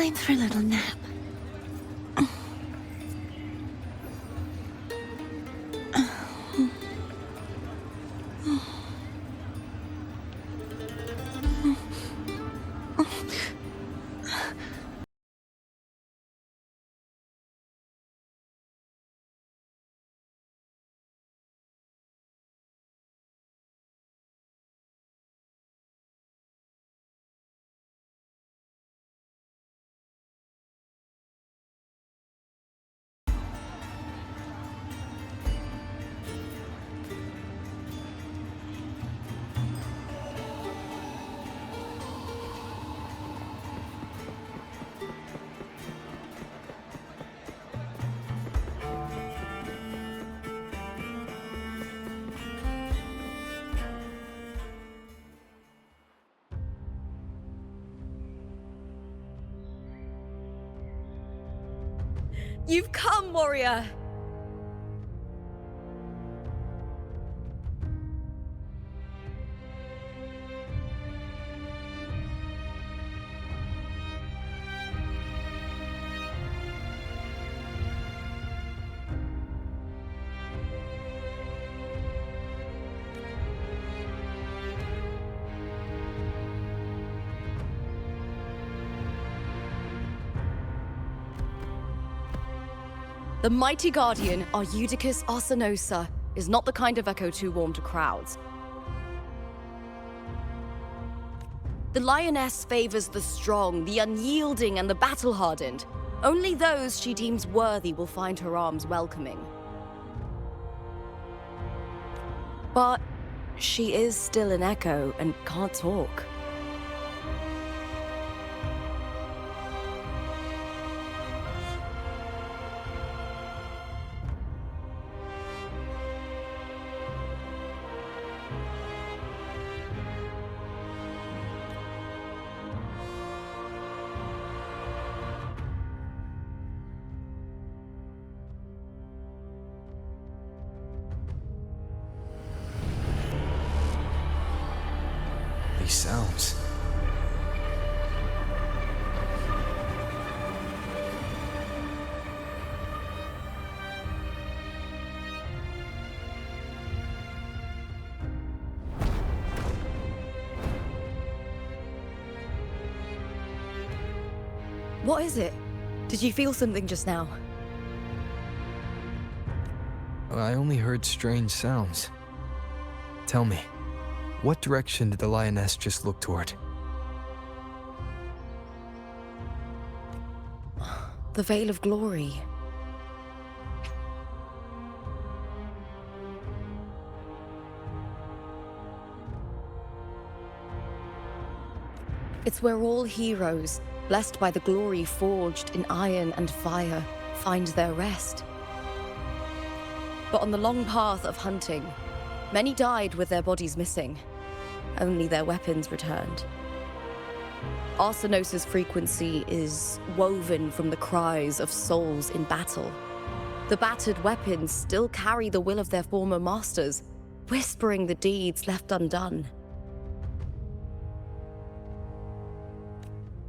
Time for a little nap. You've come, warrior! The mighty guardian, Arudicus Arsenosa, is not the kind of echo too warm to crowds. The lioness favors the strong, the unyielding, and the battle-hardened. Only those she deems worthy will find her arms welcoming. But she is still an echo and can't talk. These sounds. What is it? Did you feel something just now? I only heard strange sounds. Tell me, what direction did the lioness just look toward? The Veil of Glory. It's where all heroes, blessed by the glory forged in iron and fire, find their rest. But on the long path of hunting, many died with their bodies missing. Only their weapons returned. Arsenosa's frequency is woven from the cries of souls in battle. The battered weapons still carry the will of their former masters, whispering the deeds left undone.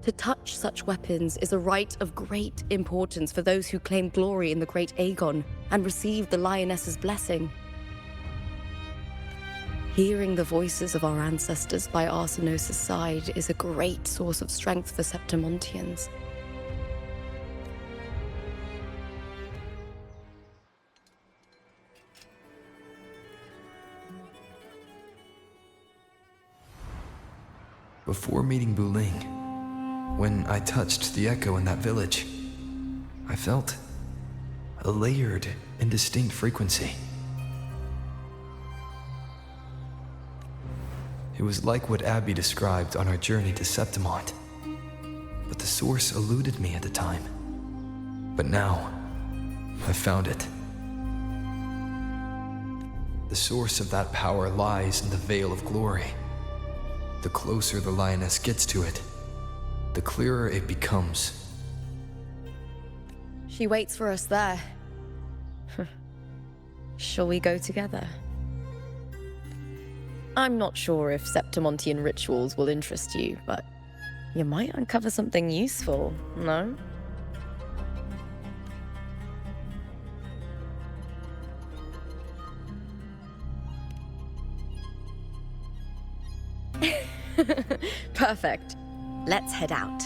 To touch such weapons is a rite of great importance for those who claim glory in the great Aegon and receive the lioness's blessing. Hearing the voices of our ancestors by Arsenosa's side is a great source of strength for Septimontians. Before meeting Buling, when I touched the echo in that village, I felt a layered and distinct frequency. It was like what Abby described on our journey to Septimont, but the source eluded me at the time. But now, I've found it. The source of that power lies in the Veil of Glory. The closer the lioness gets to it, the clearer it becomes. She waits for us there. Shall we go together? I'm not sure if Septimontian rituals will interest you, but You might uncover something useful, no? Perfect. Let's head out.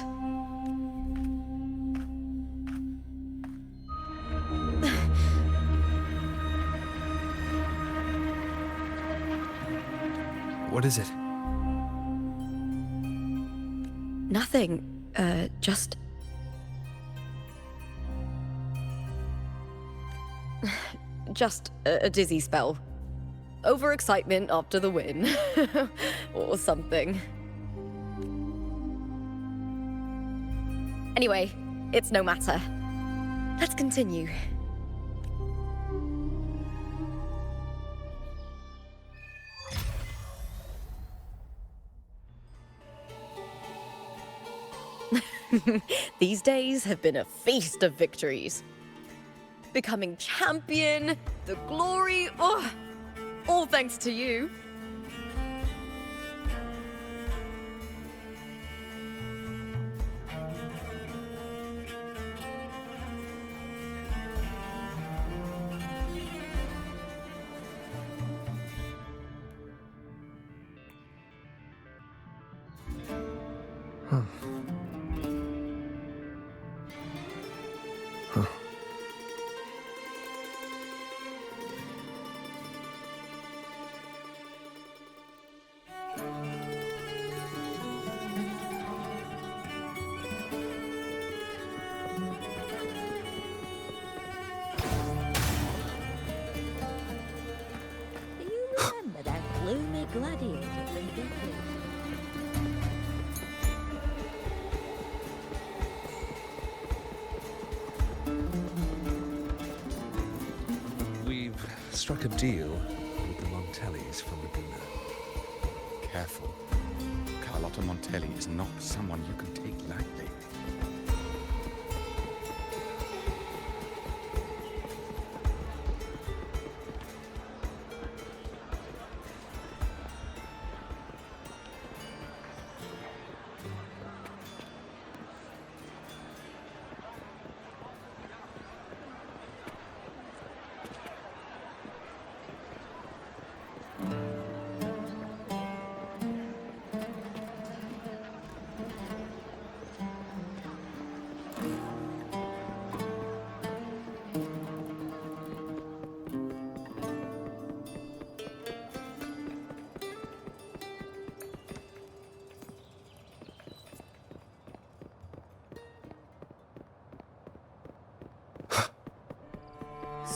What is it? Nothing. Just... just a dizzy spell. Overexcitement after the win. Or something. Anyway, it's no matter. Let's continue. These days have been a feast of victories. Becoming champion, the glory, oh, all thanks to you. Gladiator from Decade. We've struck a deal with the Montellis from Laguna. Careful. Carlotta Montelli is not someone you can take lightly.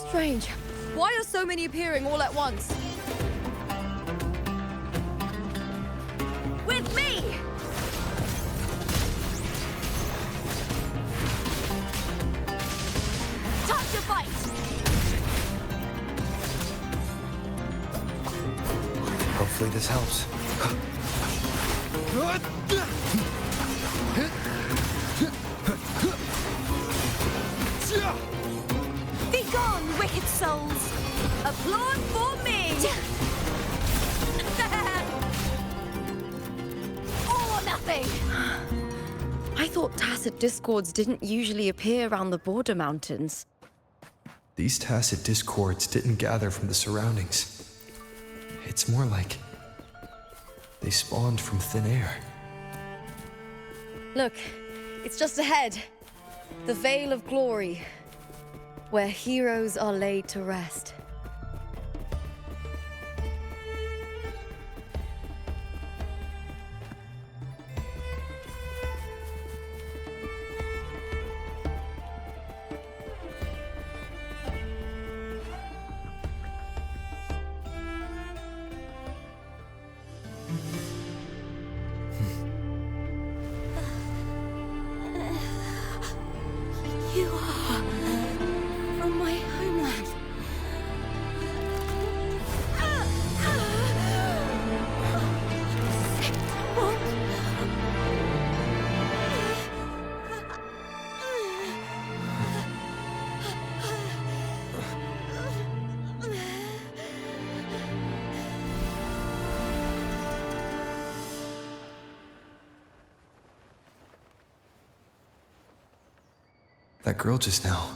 Strange. Why are so many appearing all at once? With me! Time to fight! Hopefully this helps. Be gone, wicked souls! Applaud for me! All or nothing! I thought tacit discords didn't usually appear around the border mountains. These tacit discords didn't gather from the surroundings. It's more like they spawned from thin air. Look, it's just ahead. The Vale of Glory, where heroes are laid to rest. You are from my homeland. That girl just now.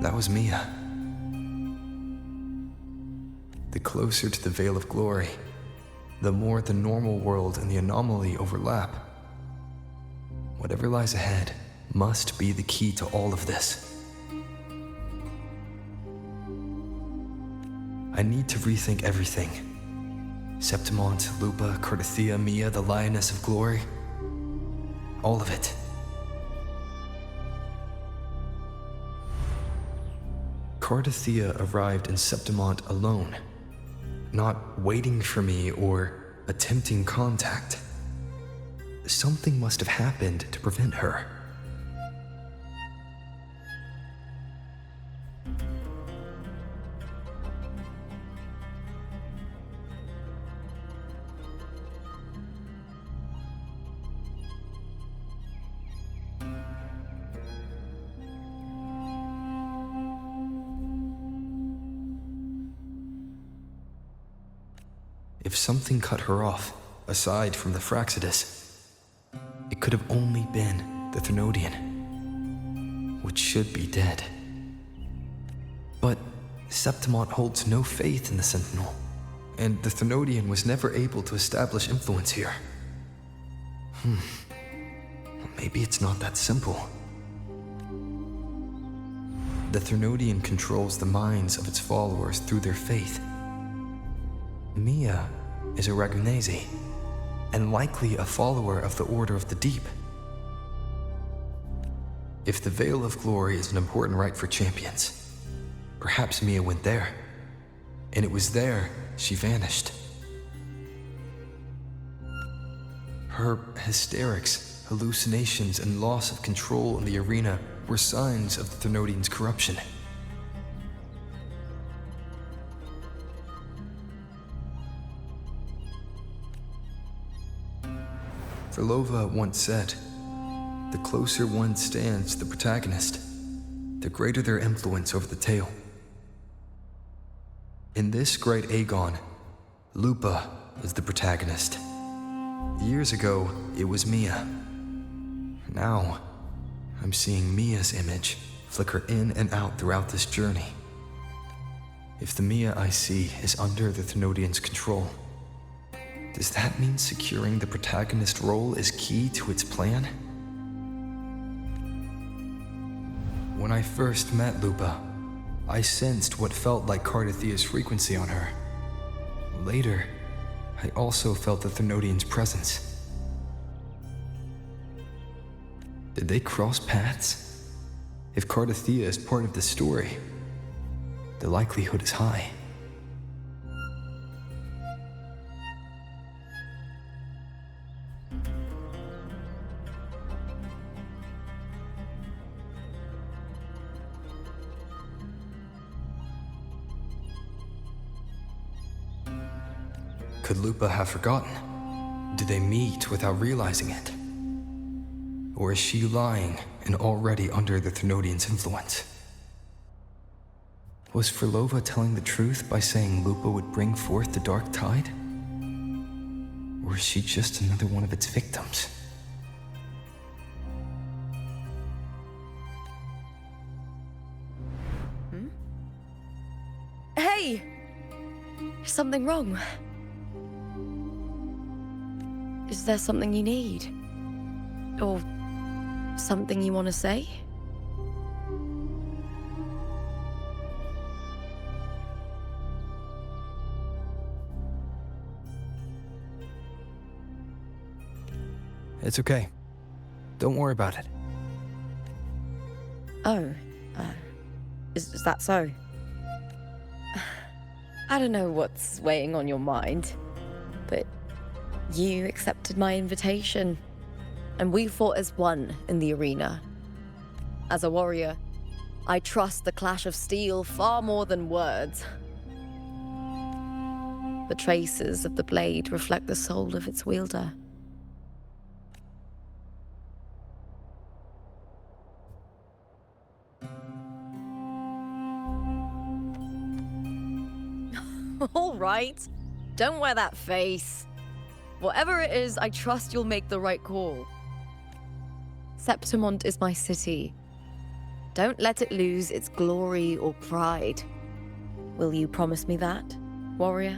That was Mia. The closer to the Veil of Glory, the more the normal world and the anomaly overlap. Whatever lies ahead must be the key to all of this. I need to rethink everything. Septimont, Lupa, Cardathia, Mia, the Lioness of Glory. All of it. Cardathia arrived in Septimont alone, not waiting for me or attempting contact. Something must have happened to prevent her. If something cut her off, aside from the Fraxidus, it could have only been the Thernodean, which should be dead. But Septimont holds no faith in the Sentinel, and the Thernodean was never able to establish influence here. Maybe it's not that simple. The Thernodean controls the minds of its followers through their faith. Mia is a Ragunesi, and likely a follower of the Order of the Deep. If the Veil of Glory is an important rite for champions, perhaps Mia went there, and it was there she vanished. Her hysterics, hallucinations, and loss of control in the arena were signs of the Thernodean's corruption. Verlova once said, "The closer one stands to the protagonist, the greater their influence over the tale." In this great Aegon, Lupa is the protagonist. Years ago, it was Mia. Now, I'm seeing Mia's image flicker in and out throughout this journey. If the Mia I see is under the Thernodean's control, does that mean securing the protagonist role is key to its plan? When I first met Lupa, I sensed what felt like Cardathia's frequency on her. Later, I also felt the Thernodean's presence. Did they cross paths? If Cardathia is part of the story, the likelihood is high. Could Lupa have forgotten? Did they meet without realizing it? Or is she lying and already under the Thernodean's influence? Was Verlova telling the truth by saying Lupa would bring forth the Dark Tide? Or is she just another one of its victims? Hey! Is something wrong? Is there something you need? Or something you want to say? It's okay. Don't worry about it. Oh, is that so? I don't know what's weighing on your mind, but you accepted my invitation, and we fought as one in the arena. As a warrior, I trust the clash of steel far more than words. The traces of the blade reflect the soul of its wielder. All right, don't wear that face. Whatever it is, I trust you'll make the right call. Septimont is my city, Don't let it lose its glory or pride. Will you promise me that, warrior?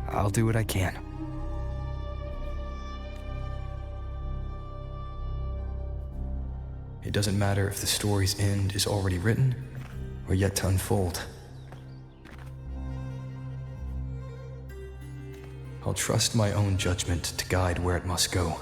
I'll do what I can. It doesn't matter if the story's end is already written or yet to unfold. I'll trust my own judgment to guide where it must go.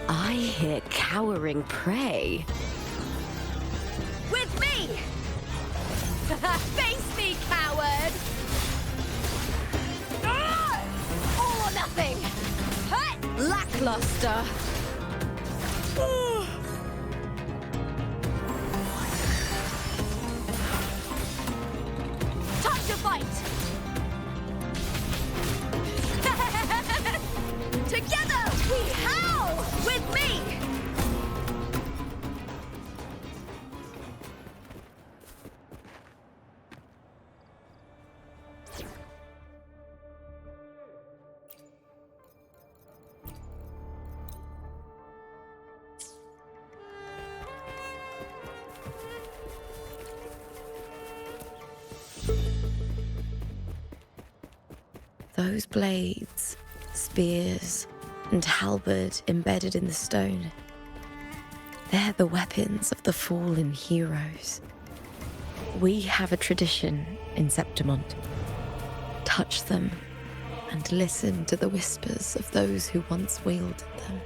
I hear cowering prey. With me! Face me, coward! All or nothing! Hut! Lackluster. Time to fight! Together we howl! With me! Those blades, spears, and halberd embedded in the stone. They're the weapons of the fallen heroes. We have a tradition in Septimont. Touch them and listen to the whispers of those who once wielded them.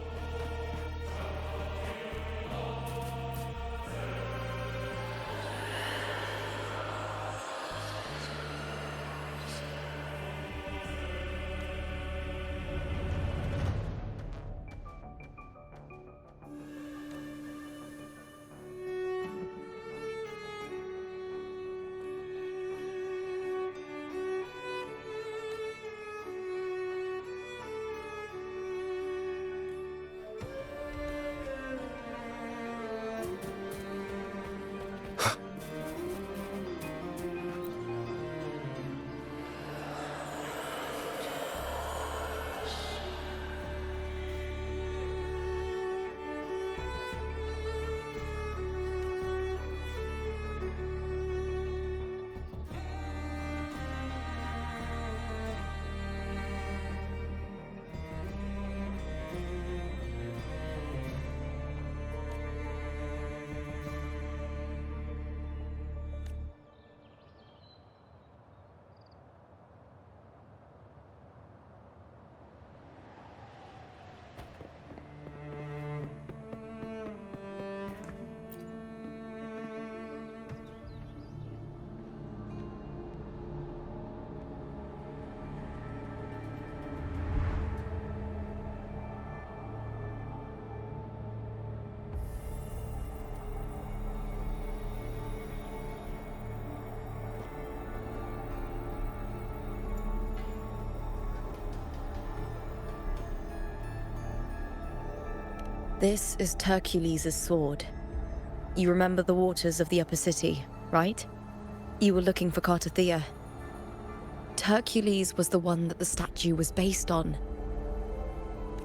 This is Hercules' sword. You remember the waters of the upper city, right? You were looking for Cartathea. Hercules was the one that the statue was based on.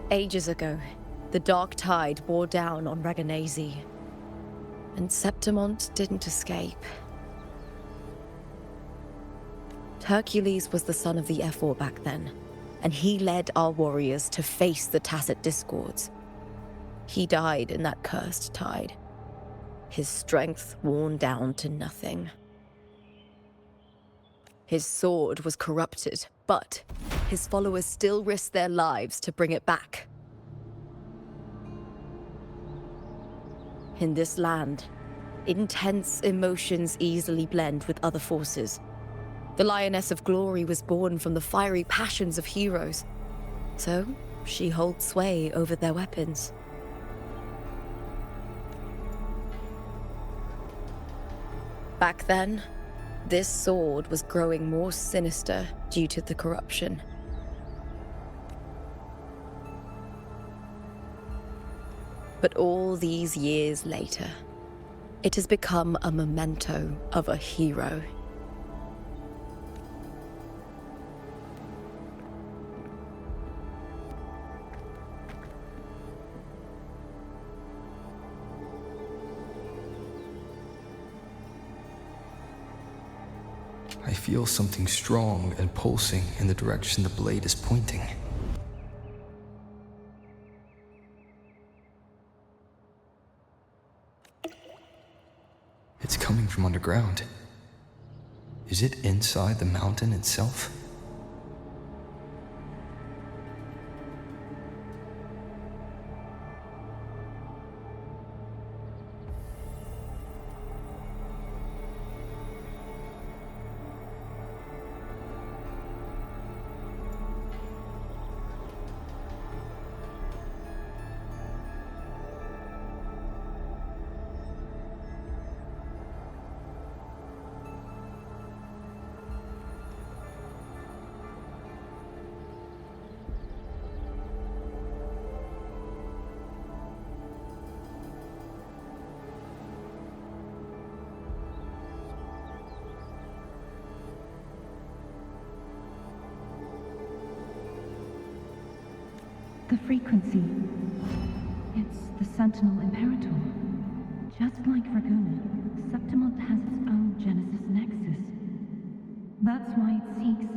Ages ago, the dark tide bore down on Reganese, and Septimont didn't escape. Hercules was the son of the Ephor back then, and he led our warriors to face the Tacit Discords. He died in that cursed tide, his strength worn down to nothing. His sword was corrupted, but his followers still risked their lives to bring it back. In this land, intense emotions easily blend with other forces. The Lioness of Glory was born from the fiery passions of heroes, so she holds sway over their weapons. Back then, this sword was growing more sinister due to the corruption. But all these years later, it has become a memento of a hero. I feel something strong and pulsing in the direction the blade is pointing. It's coming from underground. Is it inside the mountain itself? The frequency. It's the Sentinel Imperator. Just like Raguna, Septimont has its own Genesis Nexus. That's why it seeks...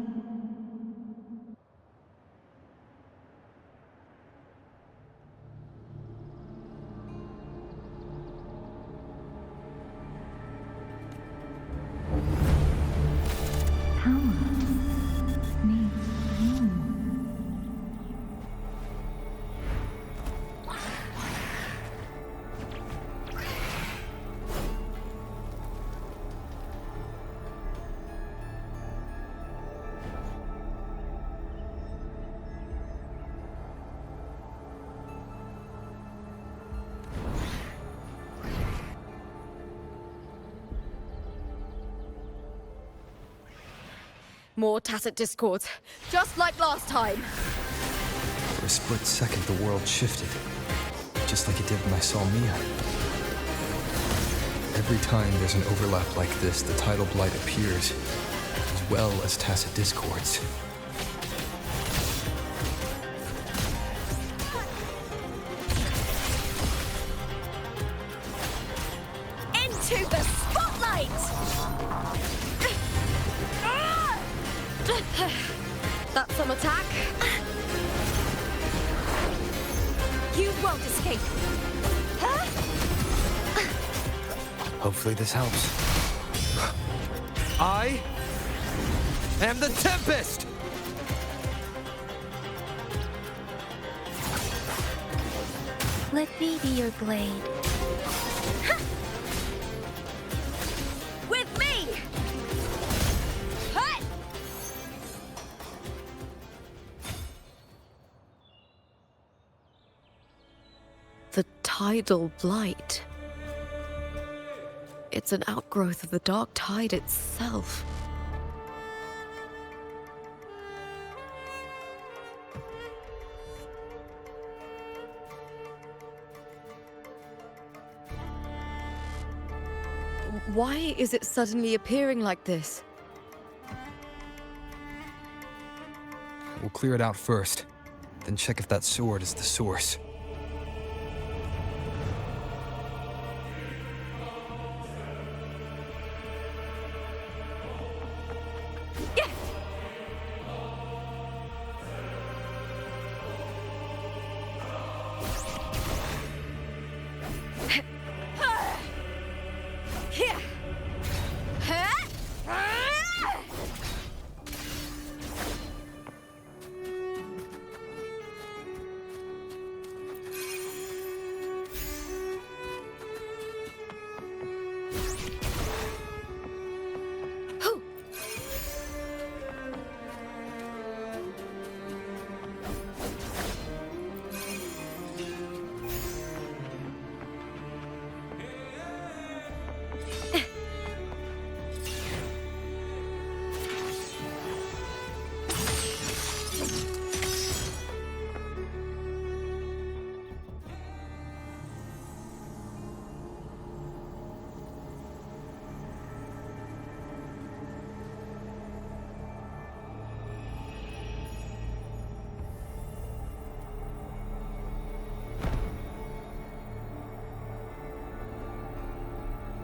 More Tacit Discords, just like last time. For a split second, the world shifted, just like it did when I saw Mia. Every time there's an overlap like this, the tidal blight appears, as well as Tacit Discords. Into the spotlight! That's some attack. You won't escape. Huh? Hopefully this helps. I am the Tempest! Let me be your blade. With me! Hut! The tidal blight. It's an outgrowth of the dark tide itself. Why is it suddenly appearing like this? We'll clear it out first, then check if that sword is the source.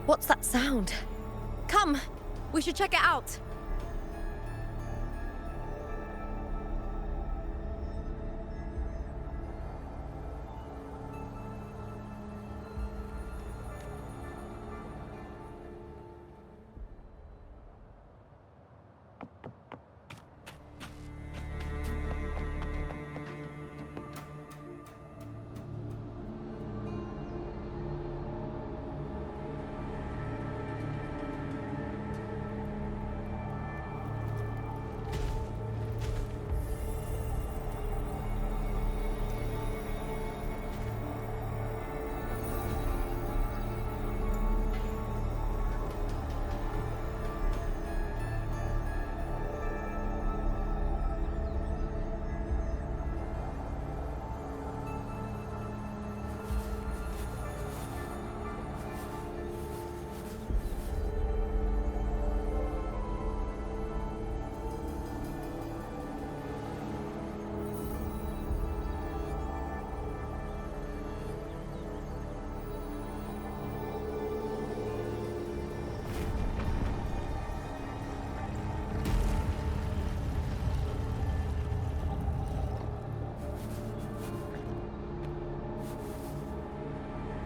What's that sound? Come, we should check it out.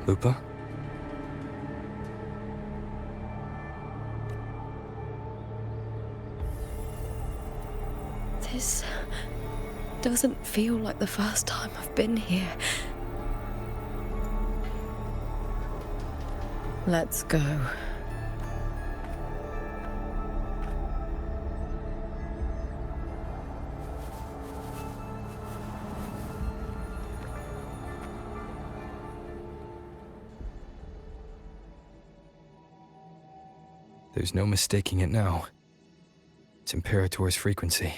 Lupa? This doesn't feel like the first time I've been here. Let's go. There's no mistaking it now. It's Imperator's frequency.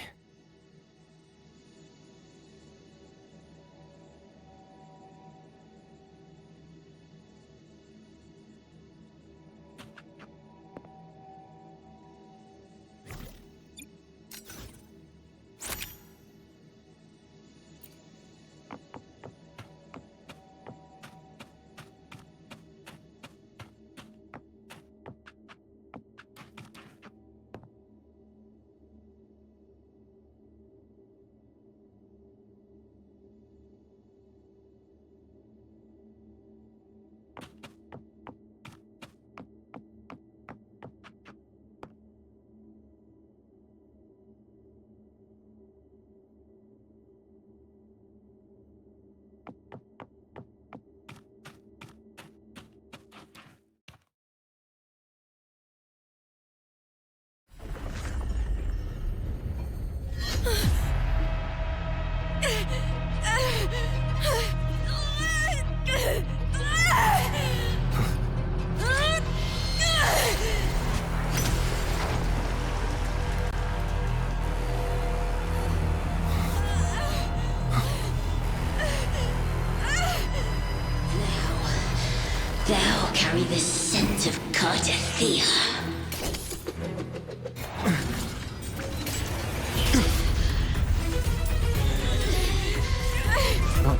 Thou carry the scent of Cardathea.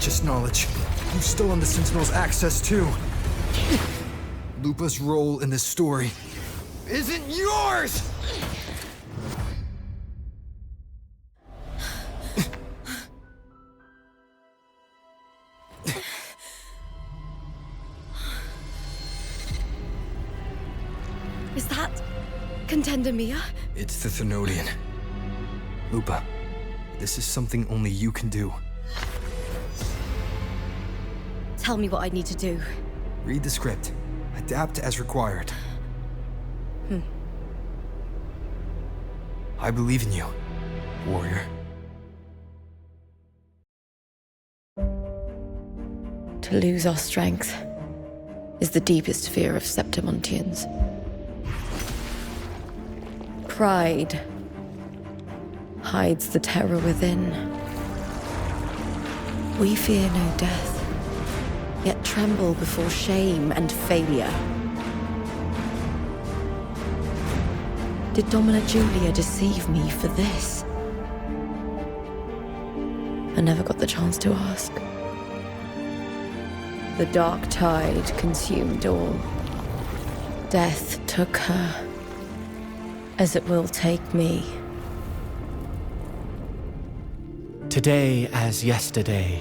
just knowledge. You've stolen the Sentinel's access too. Lupa's role in this story isn't yours! Is that Contender Mia? It's the Thenodian. Lupa, this is something only you can do. Tell me what I need to do. Read the script. Adapt as required. I believe in you, warrior. To lose our strength is the deepest fear of Septimontians. Pride hides the terror within. We fear no death, yet tremble before shame and failure. Did Domina Julia deceive me for this? I never got the chance to ask. The dark tide consumed all. Death took her, as it will take me. Today as yesterday,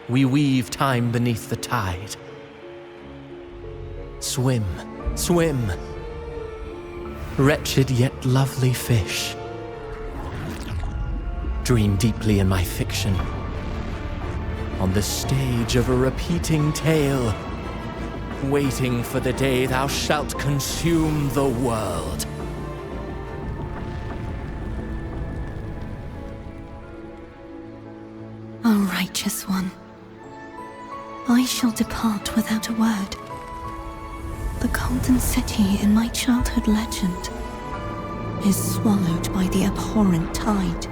we weave time beneath the tide. Swim, swim, wretched yet lovely fish. Dream deeply in my fiction, on the stage of a repeating tale, waiting for the day thou shalt consume the world. O righteous one, I shall depart without a word. The golden city in my childhood legend is swallowed by the abhorrent tide.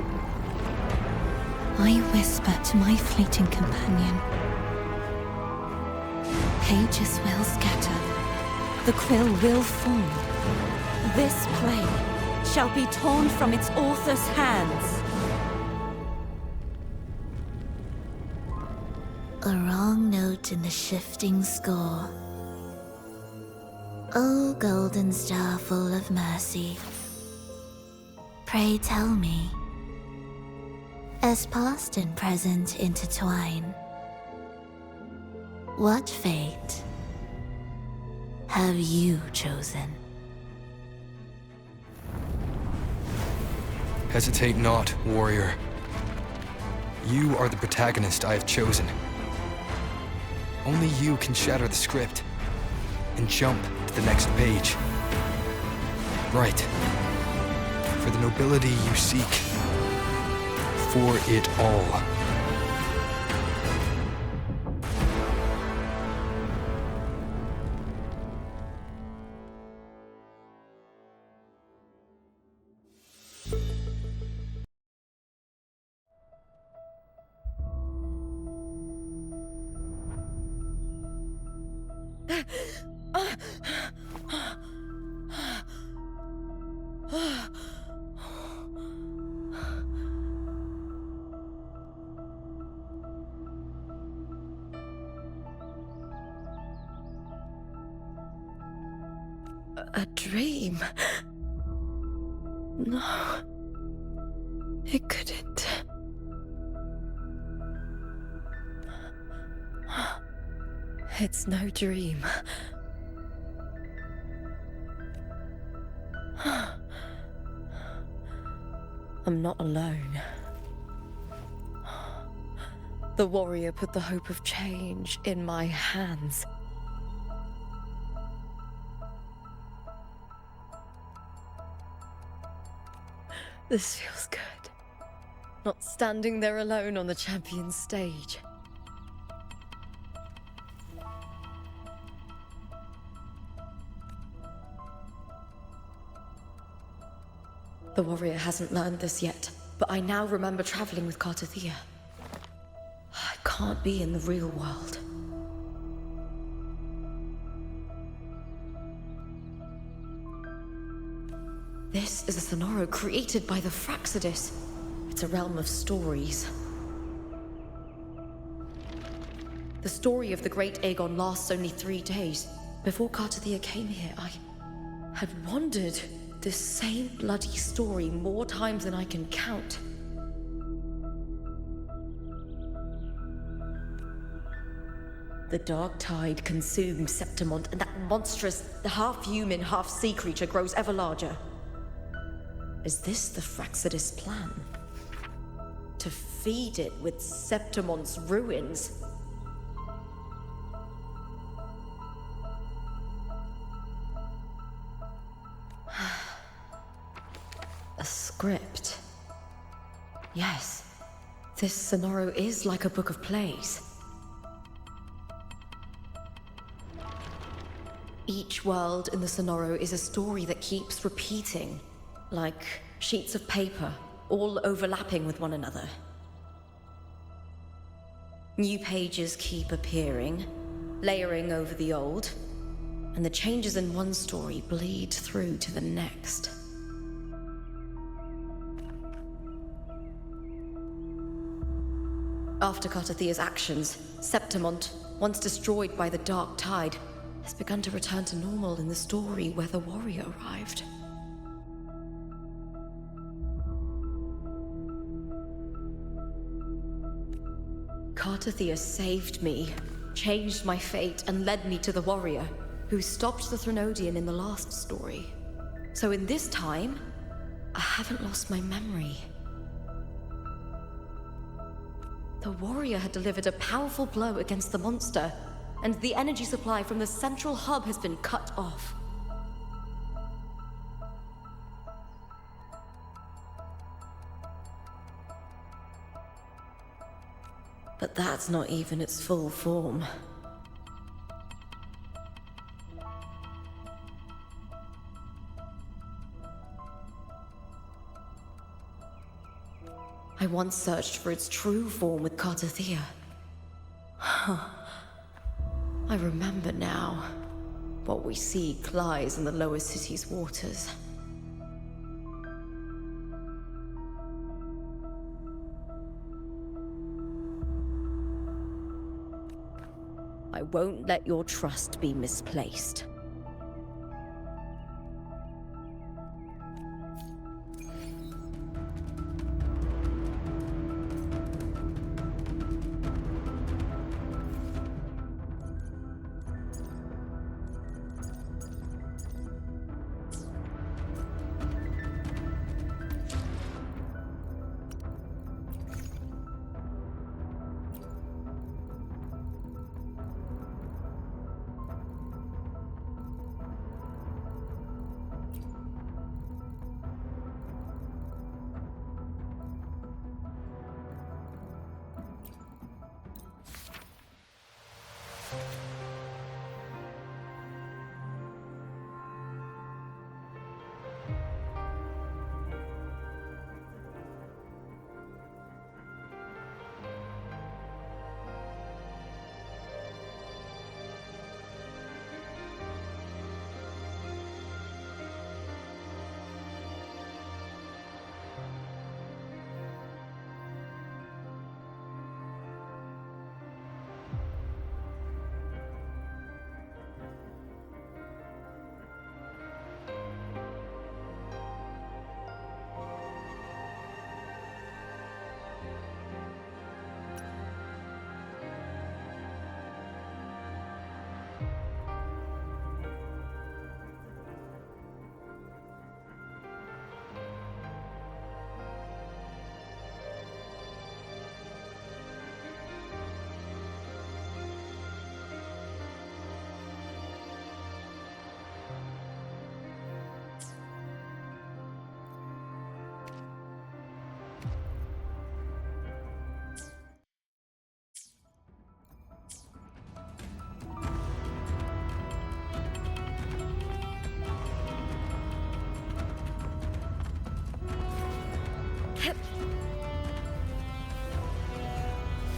I whisper to my fleeting companion. Pages will scatter, the quill will fall. This play shall be torn from its author's hands. A wrong note in the shifting score. O golden star full of mercy, pray tell me, as past and present intertwine, what fate have you chosen? Hesitate not, warrior. You are the protagonist I have chosen. Only you can shatter the script and jump to the next page. Right. For the nobility you seek. For it all. A dream? No. It couldn't. It's no dream. I'm not alone. The warrior put the hope of change in my hands. This feels good. Not standing there alone on the champion's stage. The warrior hasn't learned this yet, but I now remember traveling with Cartothea. I can't be in the real world. This is a Sonoro created by the Fraxidus. It's a realm of stories. The story of the great Aegon lasts only 3 days. Before Cartathea came here, I had wandered this same bloody story more times than I can count. The dark tide consumed Septimont, and that monstrous, half-human, half-sea creature grows ever larger. Is this the Fraxidus' plan? To feed it with Septimont's ruins? A script. Yes, this Sonoro is like a book of plays. Each world in the Sonoro is a story that keeps repeating, like sheets of paper, all overlapping with one another. New pages keep appearing, layering over the old, and the changes in one story bleed through to the next. After Cartathea's actions, Septimont, once destroyed by the dark tide, has begun to return to normal in the story where the warrior arrived. Cartathea saved me, changed my fate, and led me to the warrior, who stopped the Threnodian in the last story. So in this time, I haven't lost my memory. The warrior had delivered a powerful blow against the monster, and the energy supply from the central hub has been cut off. But that's not even its full form. I once searched for its true form with Cartathea. I remember now. What we seek lies in the lower city's waters. I won't let your trust be misplaced.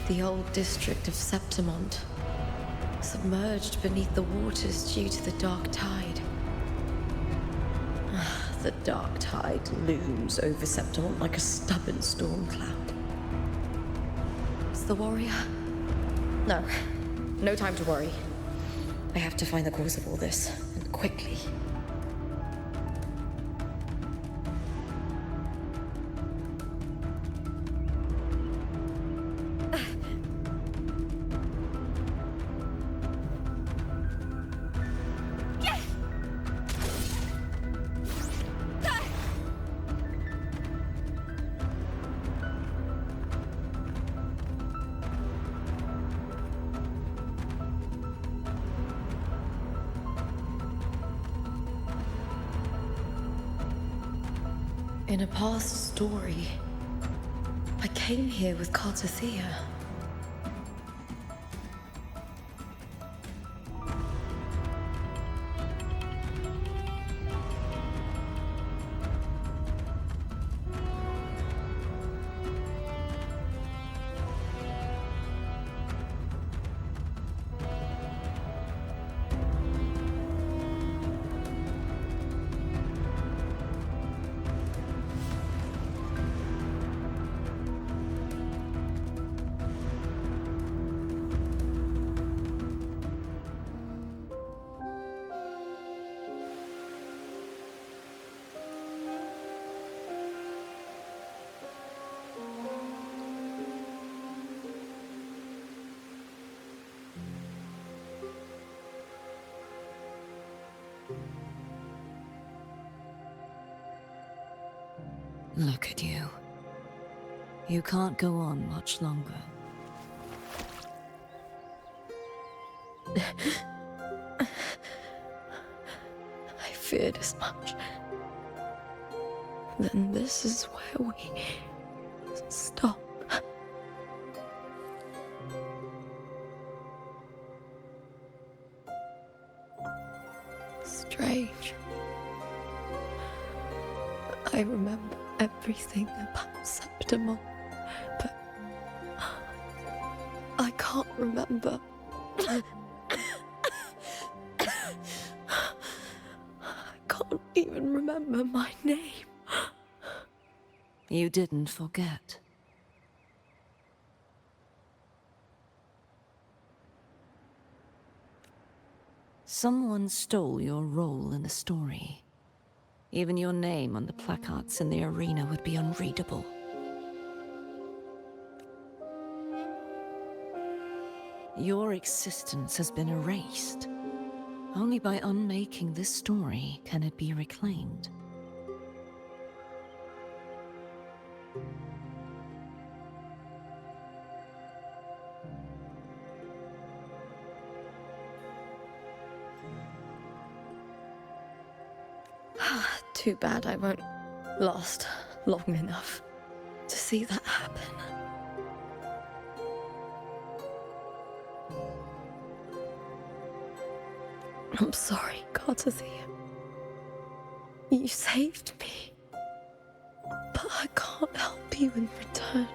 The old district of Septimont, submerged beneath the waters due to the dark tide. The dark tide looms over Septimont like a stubborn storm cloud. It's the warrior? No, No time to worry. I have to find the cause of all this, and quickly. In a past story, I came here with Cartothea. Look at you. You can't go on much longer. I feared as much. Then this is where we stop. Strange. I remember everything about Septimon, but I can't remember. I can't even remember my name. You didn't forget. Someone stole your role in the story. Even your name on the placards in the arena would be unreadable. Your existence has been erased. Only by unmaking this story can it be reclaimed. Too bad I won't last long enough to see that happen. I'm sorry, Cartothea. You saved me, but I can't help you in return.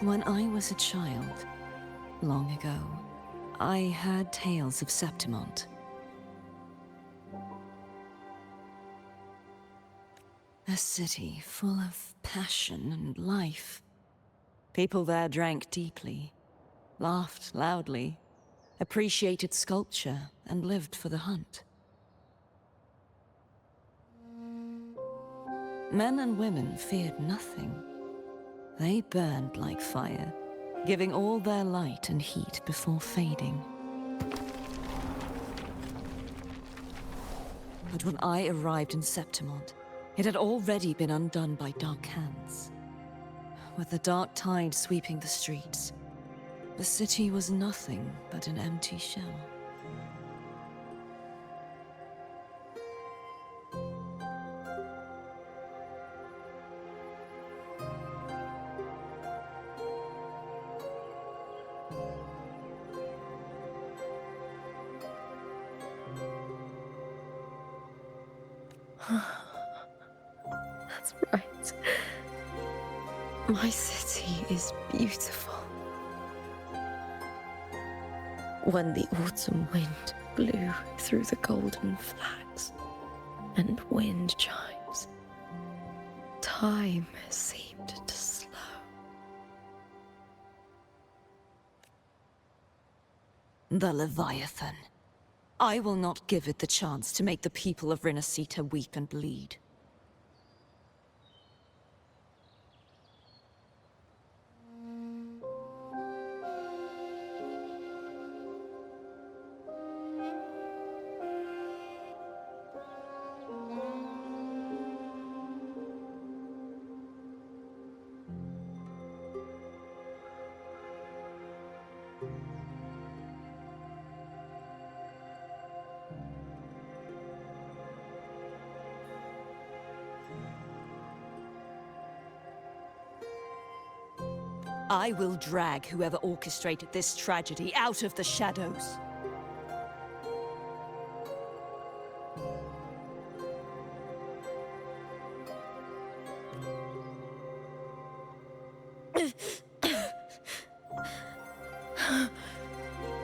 When I was a child, long ago, I heard tales of Septimont. A city full of passion and life. People there drank deeply, laughed loudly, appreciated sculpture, and lived for the hunt. Men and women feared nothing. They burned like fire, giving all their light and heat before fading. But when I arrived in Septimont, it had already been undone by dark hands. With the dark tide sweeping the streets, the city was nothing but an empty shell. That's right. My city is beautiful. When the autumn wind blew through the golden flags and wind chimes, Time seemed to slow. The Leviathan. I will not give it the chance to make the people of Rinascita weep and bleed. I will drag whoever orchestrated this tragedy out of the shadows.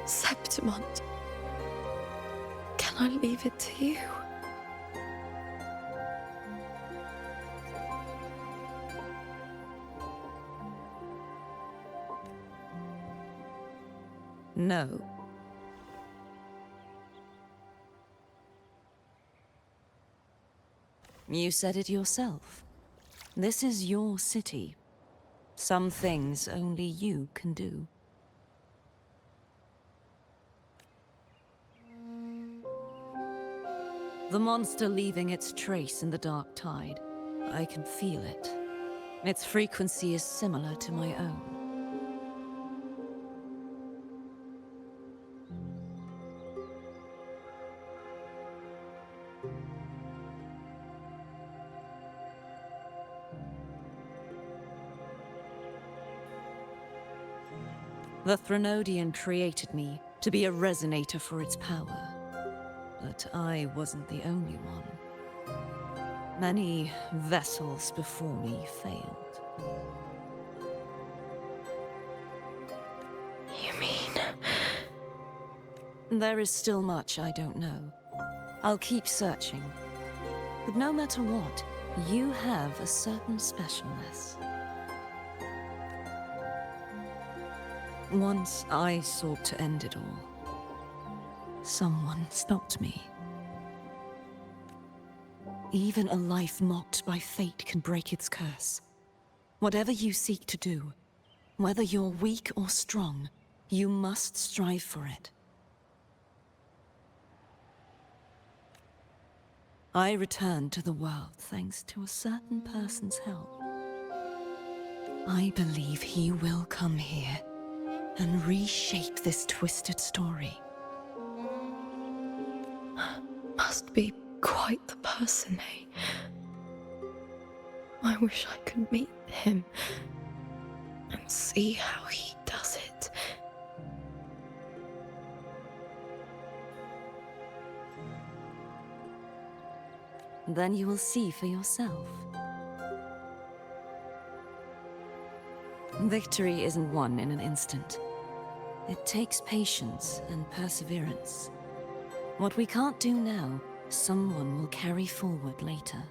Septimont, can I leave it to you? No. You said it yourself. This is your city. Some things only you can do. The monster leaving its trace in the dark tide. I can feel it. Its frequency is similar to my own. The Threnodian created me to be a resonator for its power. But I wasn't the only one. Many vessels before me failed. You mean... There is still much I don't know. I'll keep searching. But no matter what, you have a certain specialness. Once I sought to end it all. Someone stopped me. Even a life mocked by fate can break its curse. Whatever you seek to do, whether you're weak or strong, you must strive for it. I returned to the world thanks to a certain person's help. I believe he will come here and reshape this twisted story. Must be quite the person, eh? I wish I could meet him and see how he does it. Then you will see for yourself. Victory isn't won in an instant. It takes patience and perseverance. What we can't do now, someone will carry forward later.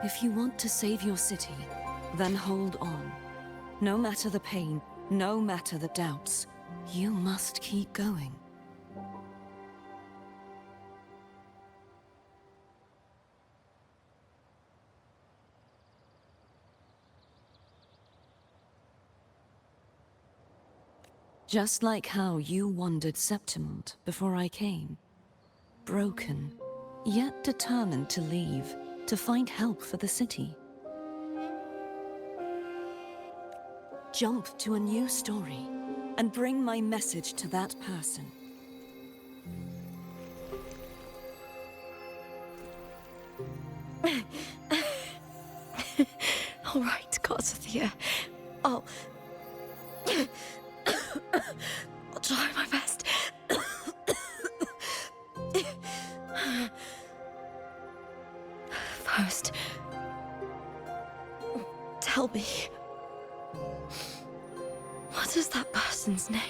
If you want to save your city, then hold on. No matter the pain, no matter the doubts, you must keep going. Just like how you wandered Septimont before I came. Broken, yet determined to leave, to find help for the city. Jump to a new story, and bring my message to that person. All right, Garcia. I'll try my best. First, tell me, what What is that person's name?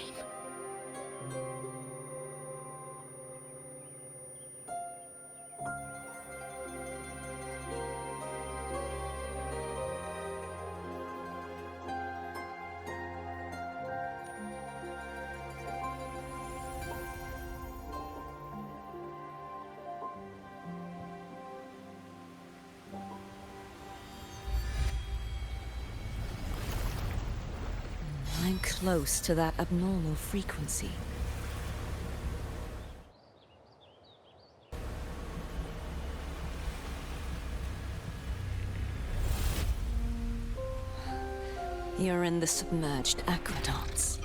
I'm close to that abnormal frequency. You're in the submerged aqueducts.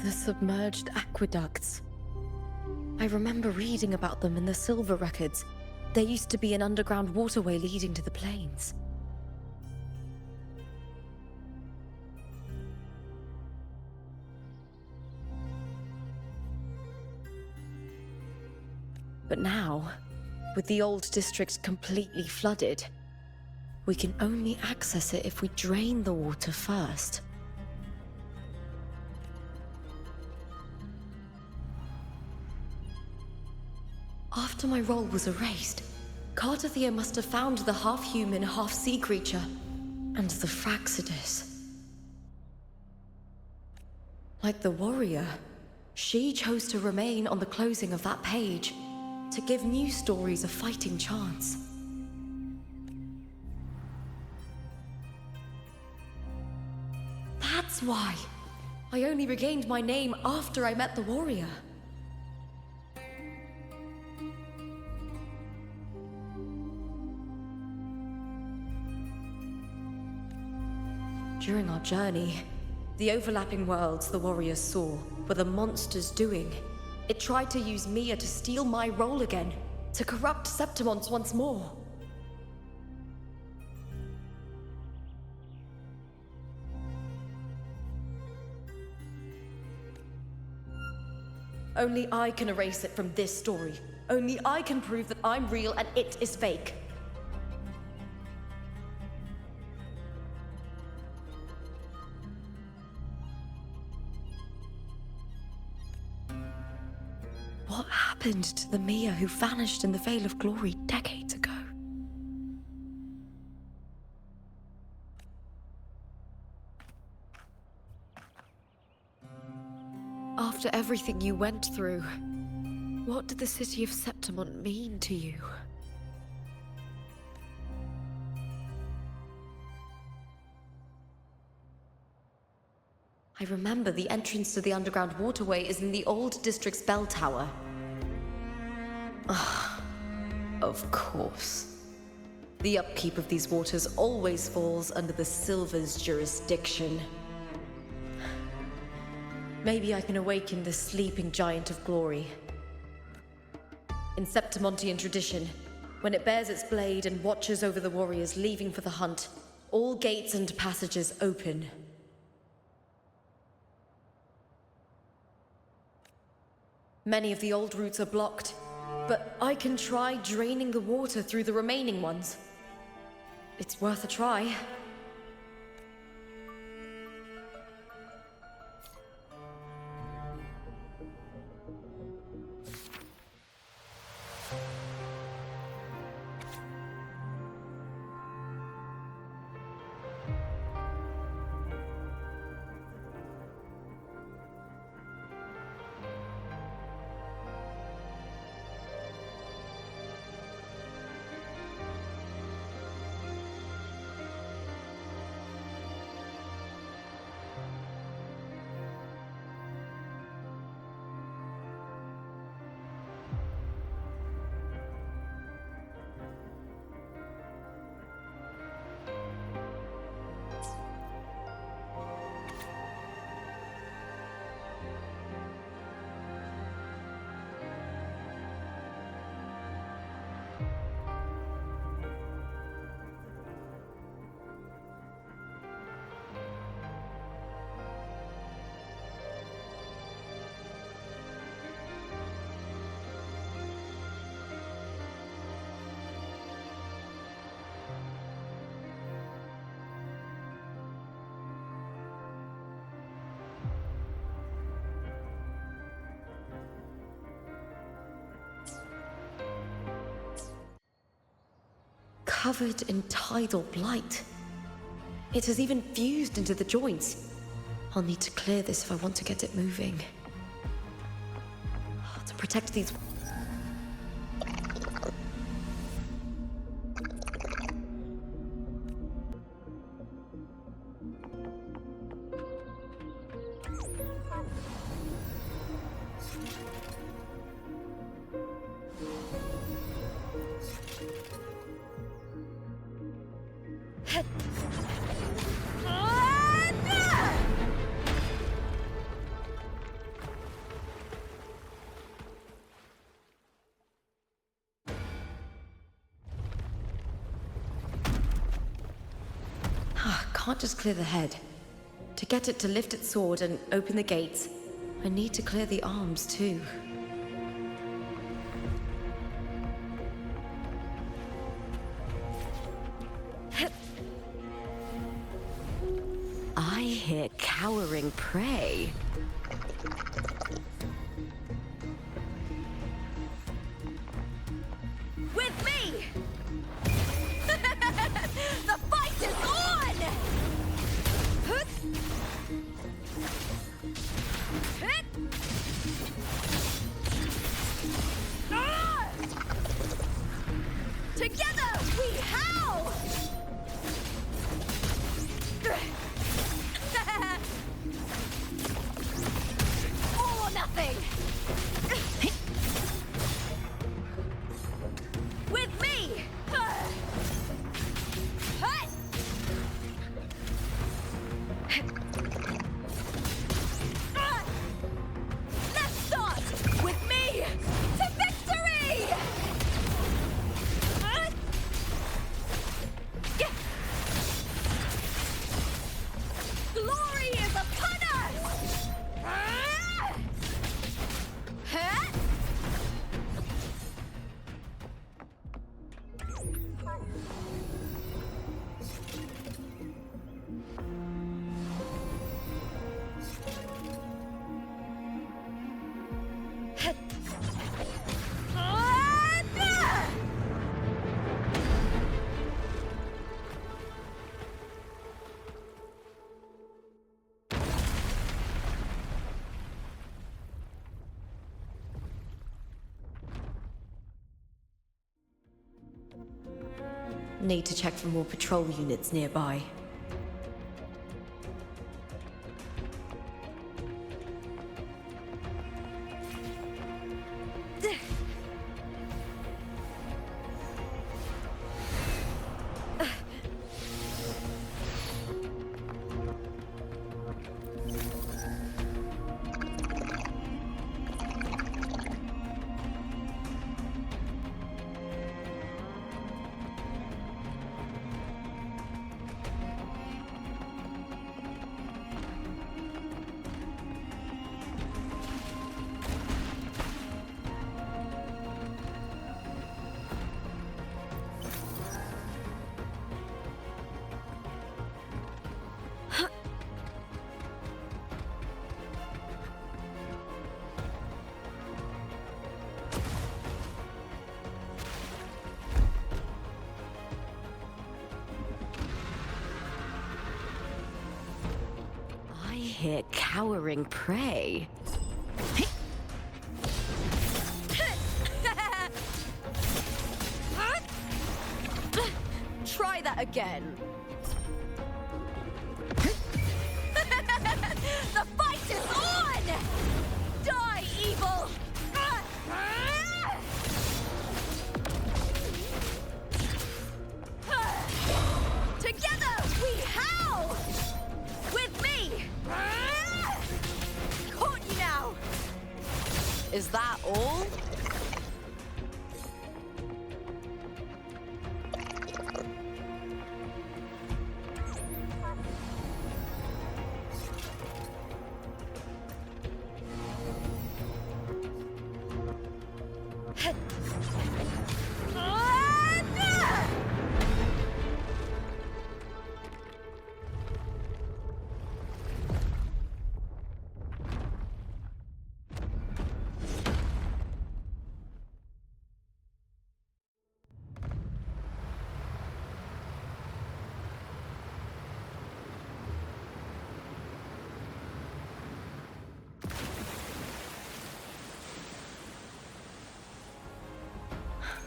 The submerged aqueducts. I remember reading about them in the Silver records. There used to be an underground waterway leading to the plains. But now, with the old district completely flooded, we can only access it if we drain the water first. After my role was erased, Cartathea must have found the half-human, half-sea creature, and the Fraxidus. Like the warrior, she chose to remain on the closing of that page, to give new stories a fighting chance. That's why I only regained my name after I met the warrior. During our journey, the overlapping worlds the warriors saw were the monsters doing. It tried to use Mia to steal my role again, to corrupt Septimons once more. Only I can erase it from this story. Only I can prove that I'm real and it is fake. What happened to the Mia who vanished in the Veil of Glory decades ago? After everything you went through, what did the city of Septimont mean to you? I remember the entrance to the underground waterway is in the old district's bell tower. Ah, of course. The upkeep of these waters always falls under the Silver's jurisdiction. Maybe I can awaken the sleeping giant of glory. In Septimontian tradition, when it bears its blade and watches over the warriors leaving for the hunt, all gates and passages open. Many of the old routes are blocked, but I can try draining the water through the remaining ones. It's worth a try. covered in tidal blight. It has even fused into the joints. I'll need to clear this if I want to get it moving. To protect these... Can't just clear the head. To get it to lift its sword and open the gates, I need to clear the arms too. I hear cowering prey. With me! The fight is on! Hup! Hit! Ah! Together we howl! All or nothing! With me! Let's start with me to victory! Glory is upon us! Need to check for more patrol units nearby. I hear cowering prey. Try that again. The fight is on! Die, evil! Together we howl! With me! Caught you now! Is that all?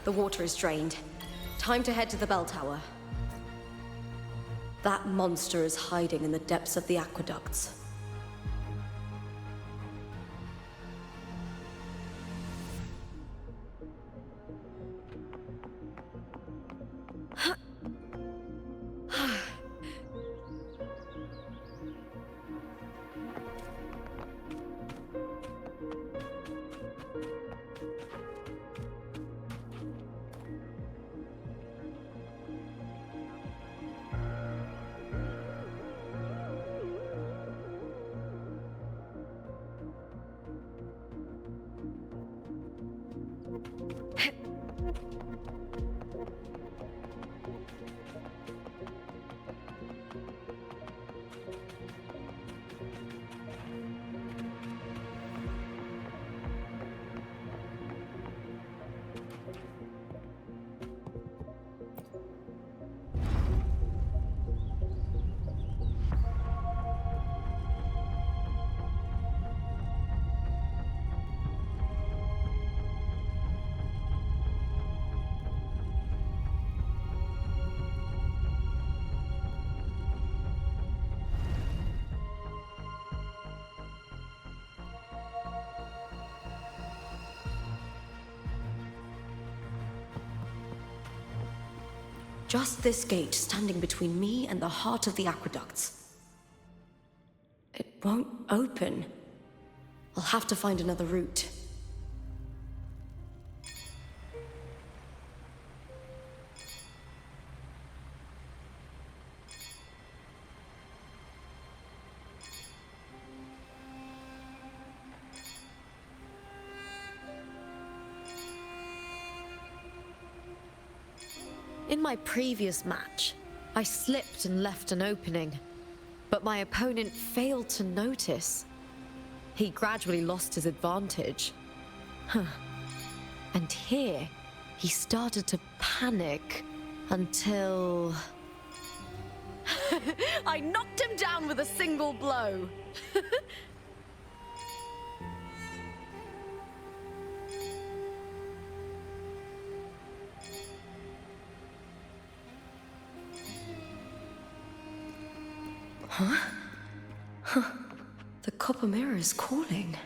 The water is drained. Time to head to the bell tower. That monster is hiding in the depths of the aqueducts. Just this gate standing between me and the heart of the aqueducts. It won't open. I'll have to find another route. In my previous match, I slipped and left an opening, but my opponent failed to notice. He gradually lost his advantage. And here, he started to panic until... I knocked him down with a single blow. The copper mirror is calling.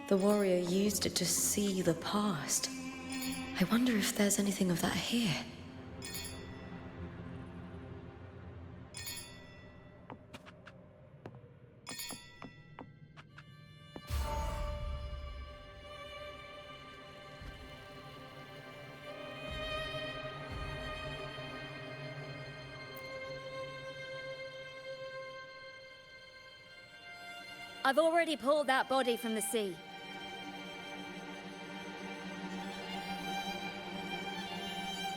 The warrior used it to see the past. I wonder if there's anything of that here. I've already pulled that body from the sea.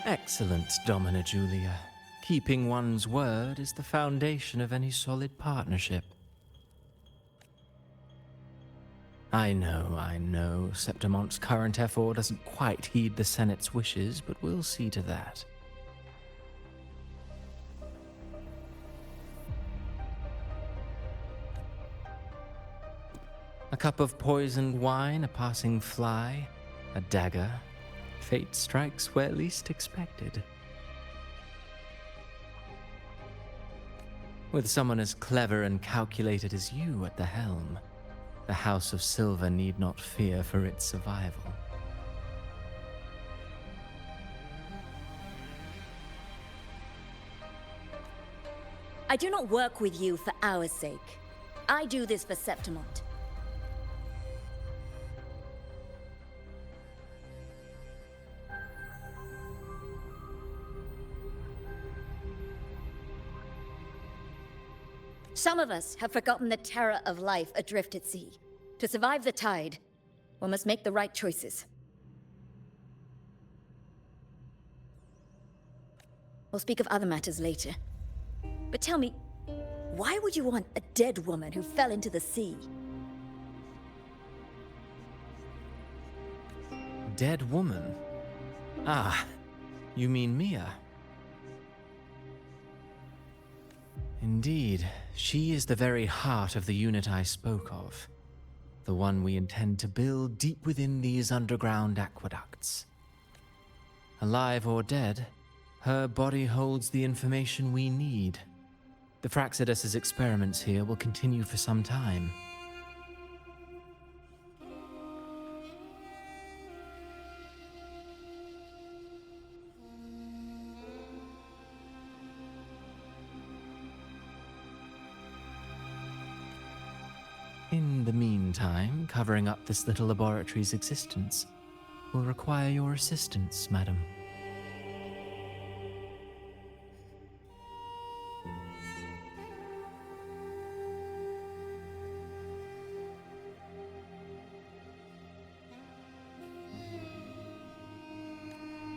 Excellent, Domina Julia. Keeping one's word is the foundation of any solid partnership. I know, Septimonte's current effort doesn't quite heed the Senate's wishes, but we'll see to that. A cup of poisoned wine, a passing fly, a dagger. Fate strikes where least expected. With someone as clever and calculated as you at the helm, the House of Silver need not fear for its survival. I do not work with you for our sake. I do this for Septimont. Some of us have forgotten the terror of life adrift at sea. To survive the tide, one must make the right choices. We'll speak of other matters later. But tell me, why would you want a dead woman who fell into the sea? Dead woman? Ah, you mean Mia? Indeed, she is the very heart of the unit I spoke of. the one we intend to build deep within these underground aqueducts. Alive or dead, her body holds the information we need. The Fraxidus's experiments here will continue for some time. In the meantime, covering up this little laboratory's existence will require your assistance, madam.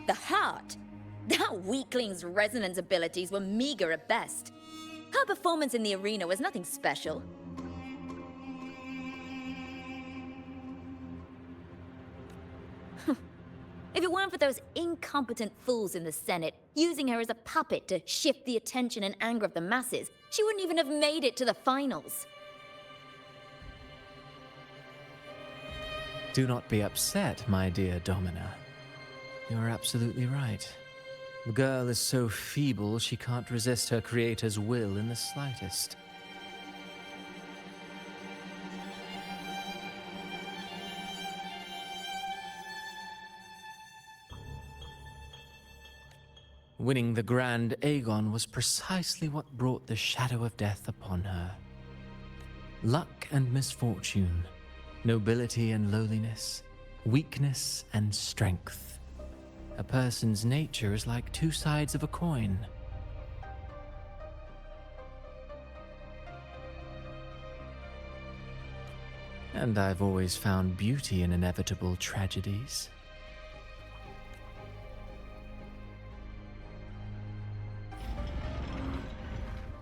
The heart? That weakling's resonance abilities were meager at best. Her performance in the arena was nothing special. If it weren't for those incompetent fools in the Senate, using her as a puppet to shift the attention and anger of the masses, she wouldn't even have made it to the finals. Do not be upset, my dear Domina. You are absolutely right. The girl is so feeble she can't resist her creator's will in the slightest. Winning the Grand Aegon was precisely what brought the shadow of death upon her. Luck and misfortune, nobility and lowliness, weakness and strength. A person's nature is like two sides of a coin. And I've always found beauty in inevitable tragedies.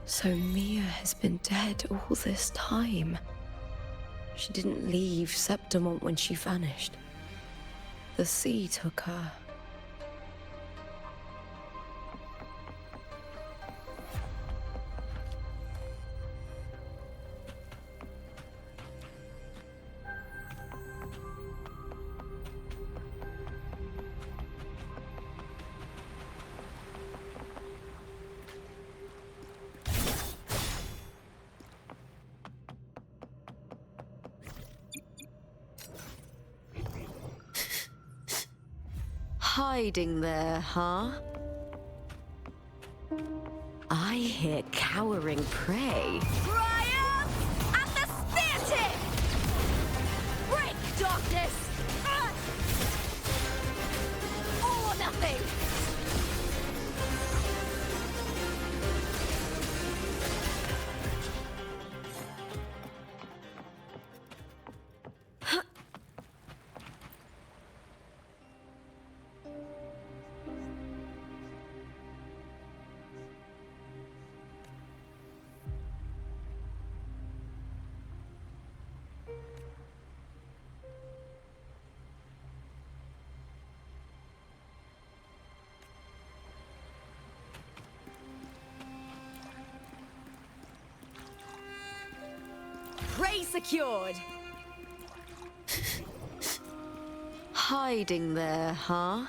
So Mia has been dead all this time. She didn't leave Septimont when she vanished. The sea took her. Hiding there, huh? I hear cowering prey. Triumph at the spear tip! Break, darkness! All or nothing! Prey secured! Hiding there, huh?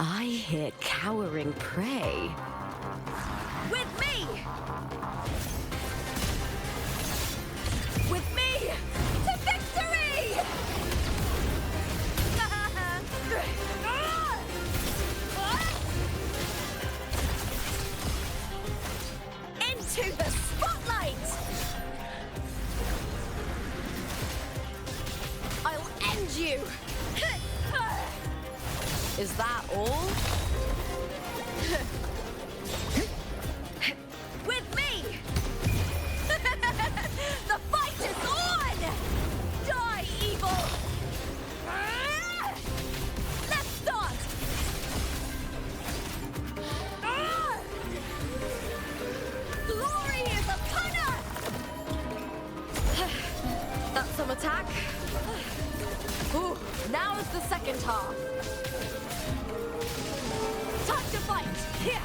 I hear cowering prey. With me! With me to victory! Into the spotlight! I'll end you! Is that all? With me! The fight is on! Die, evil! Let's start! Glory is upon us! That's some attack. Ooh, now is the second half. Time to fight! Here!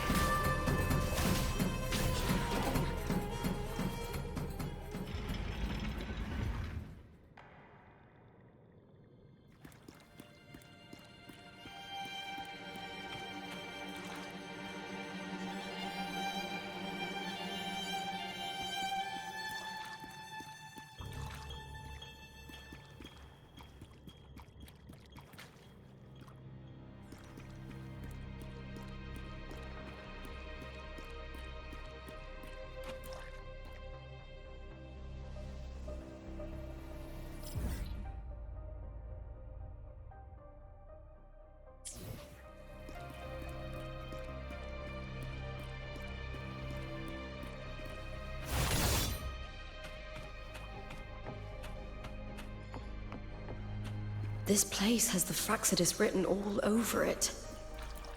This place has the Fraxidus written all over it.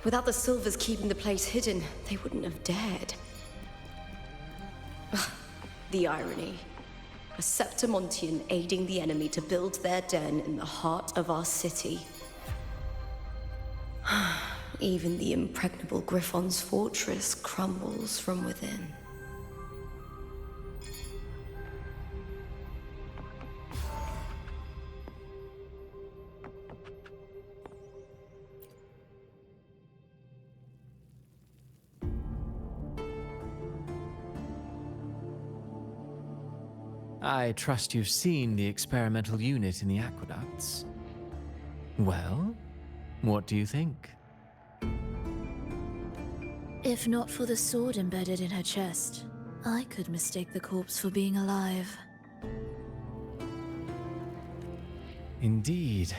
Without the Silvers keeping the place hidden, they wouldn't have dared. The irony. A Septimontian aiding the enemy to build their den in the heart of our city. Even the impregnable Griffon's fortress crumbles from within. I trust you've seen the experimental unit in the aqueducts. Well, what do you think? If not for the sword embedded in her chest, I could mistake the corpse for being alive. Indeed.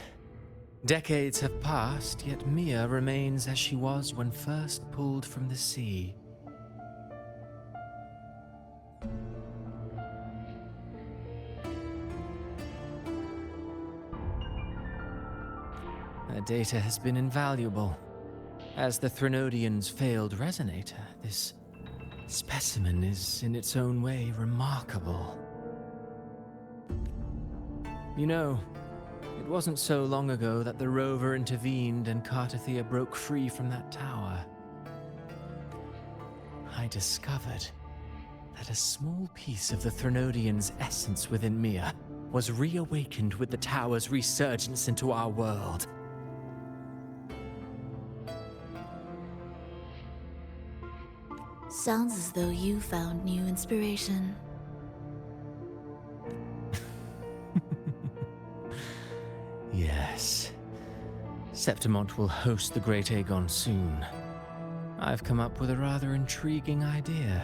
Decades have passed, yet Mia remains as she was when first pulled from the sea. Her data has been invaluable. As the Threnodian's failed resonator, this specimen is in its own way remarkable. You know, it wasn't so long ago that the rover intervened and Cartathea broke free from that tower. I discovered that a small piece of the Threnodian's essence within Mia was reawakened with the tower's resurgence into our world. Sounds as though you found new inspiration. Yes. Septimont will host the Great Aegon soon. I've come up with a rather intriguing idea.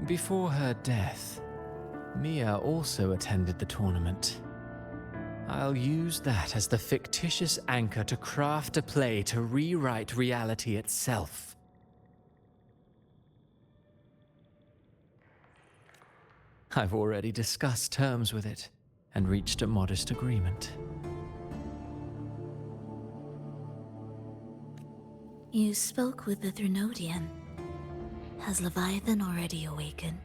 Before her death, Mia also attended the tournament. I'll use that as the fictitious anchor to craft a play to rewrite reality itself. I've already discussed terms with it, and reached a modest agreement. You spoke with the Threnodian. Has Leviathan already awakened?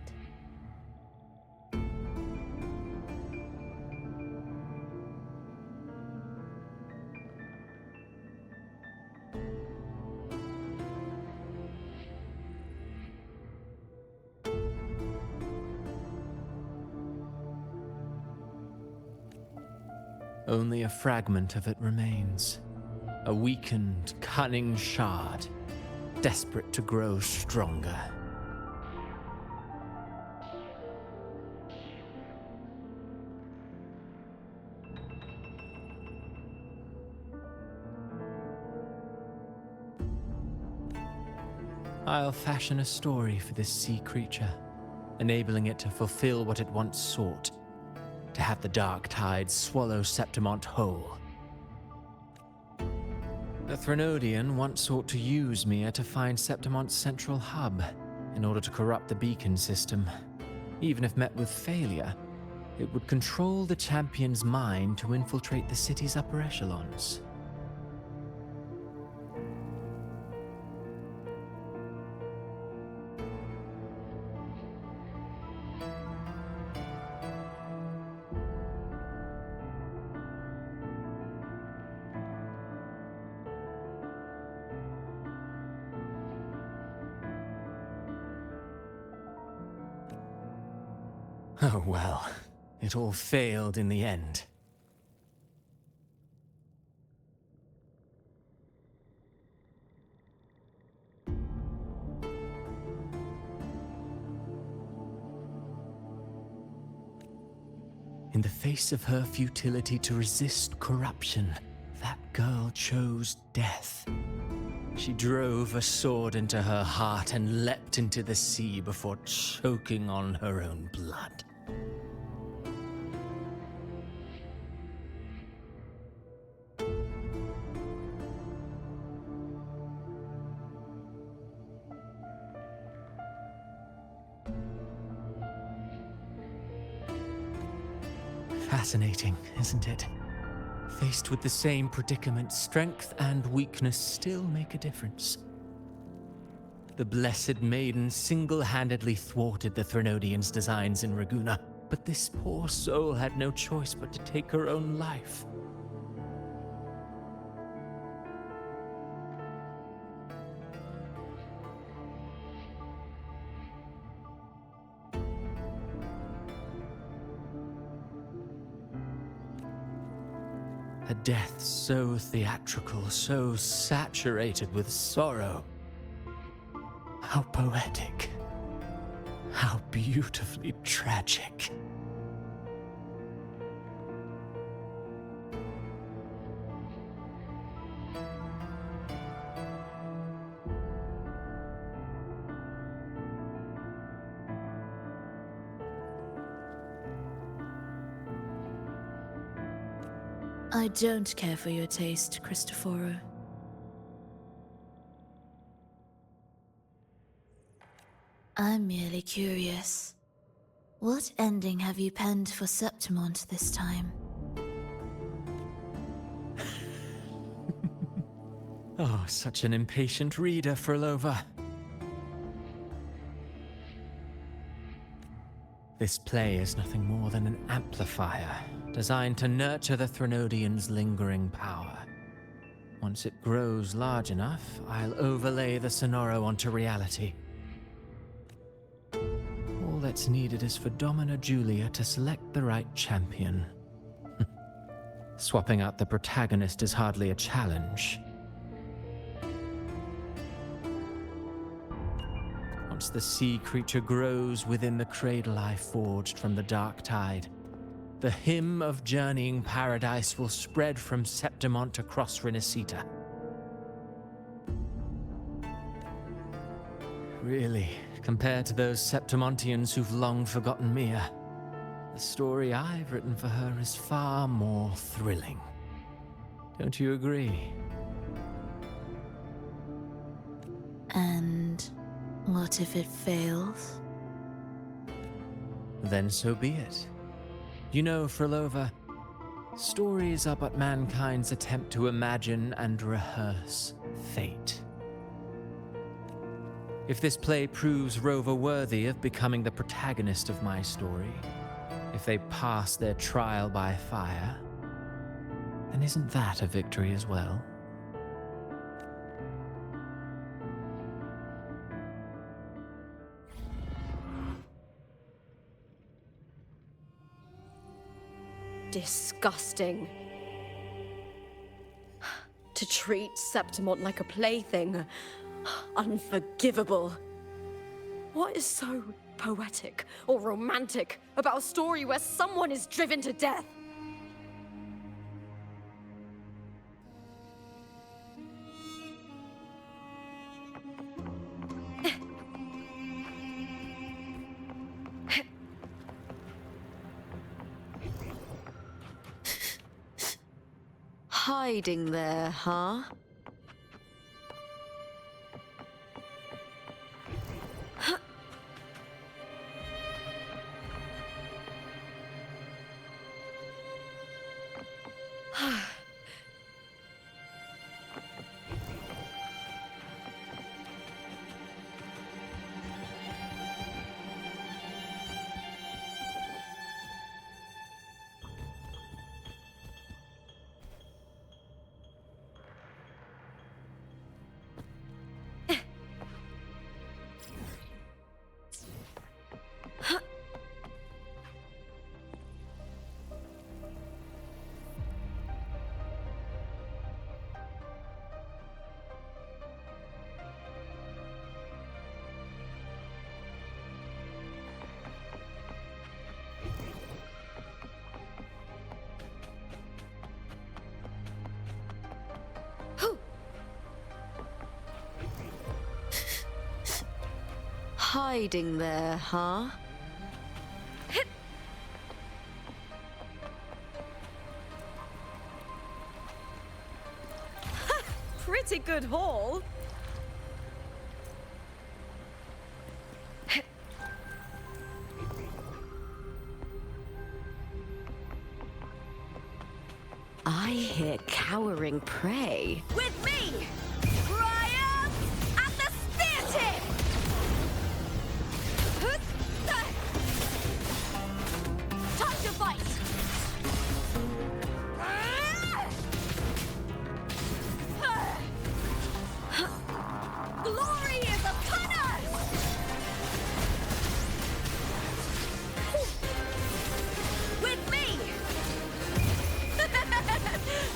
Only a fragment of it remains. A weakened, cunning shard, desperate to grow stronger. I'll fashion a story for this sea creature, enabling it to fulfill what it once sought, to have the dark tide swallow Septimont whole. The Threnodian once sought to use Mia to find Septimont's central hub in order to corrupt the beacon system. Even if met with failure, it would control the champion's mind to infiltrate the city's upper echelons. Oh well, it all failed in the end. In the face of her futility to resist corruption, that girl chose death. She drove a sword into her heart and leapt into the sea before choking on her own blood. Fascinating, isn't it? Faced with the same predicament, strength and weakness still make a difference. The Blessed Maiden single-handedly thwarted the Threnodians' designs in Raguna, but this poor soul had no choice but to take her own life. A death so theatrical, so saturated with sorrow. How poetic. How beautifully tragic. I don't care for your taste, Cristoforo. I'm merely curious. What ending have you penned for Septimont this time? Oh, such an impatient reader, Frolova. This play is nothing more than an amplifier, designed to nurture the Threnodian's lingering power. Once it grows large enough, I'll overlay the Sonoro onto reality. All that's needed is for Domina Julia to select the right champion. Swapping out the protagonist is hardly a challenge. Once the sea creature grows within the cradle I forged from the dark tide, the hymn of journeying paradise will spread from Septimont across Rinascita. Really, compared to those Septimontians who've long forgotten Mia, the story I've written for her is far more thrilling. Don't you agree? And what if it fails? Then so be it. You know, Frolova, stories are but mankind's attempt to imagine and rehearse fate. If this play proves Rover worthy of becoming the protagonist of my story, if they pass their trial by fire, then isn't that a victory as well? Disgusting. To treat Septimont like a plaything. Unforgivable. What is so poetic or romantic about a story where someone is driven to death? Hiding there, huh? Hiding there, huh? Pretty good haul. I hear cowering prey. With me! Brian at the spear tip! Time to fight! Glory is upon us! With me!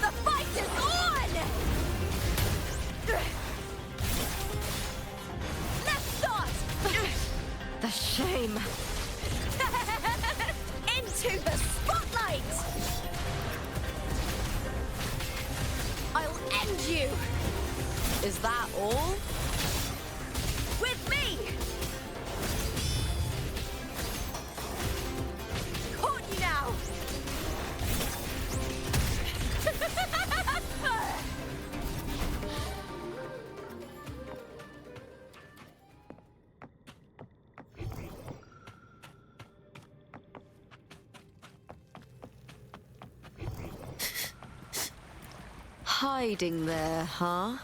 The fight is on! Let's start! The shame. Into the spotlight! I'll end you! Is that all? With me! Caught you now! Hiding there, huh?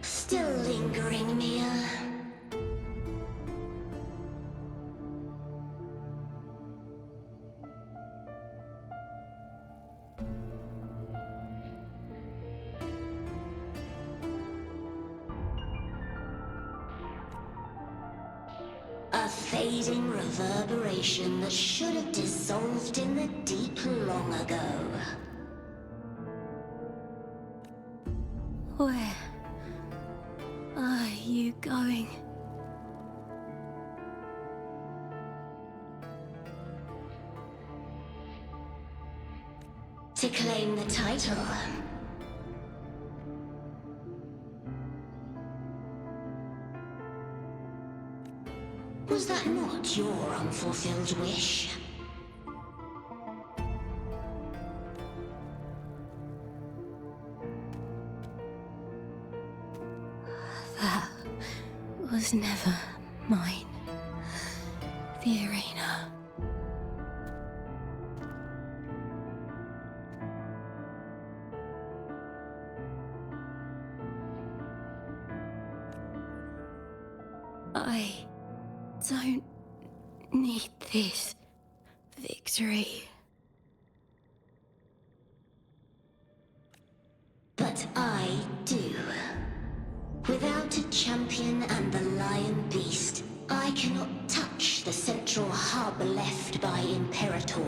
Still lingering, Mia. A fading reverberation that should have dissolved in the deep long ago. Where are you going? To claim the title. Was that not your unfulfilled wish? That was never mine. The arena. I don't need this victory. But I do. Without a champion and the lion beast, I cannot touch the central hub left by Imperator.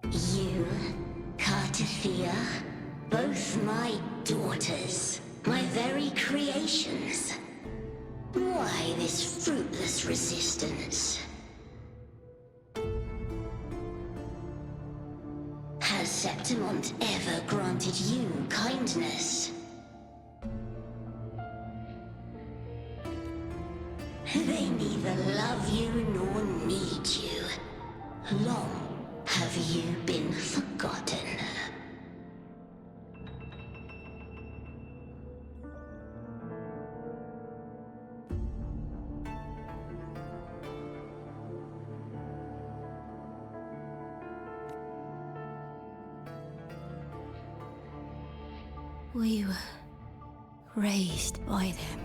You, Cartathea, both my daughters, my very creations. Why this fruitless resistance? Has Septimont ever granted you kindness? They neither love you nor need you. Long have you been forgotten. We were raised by them.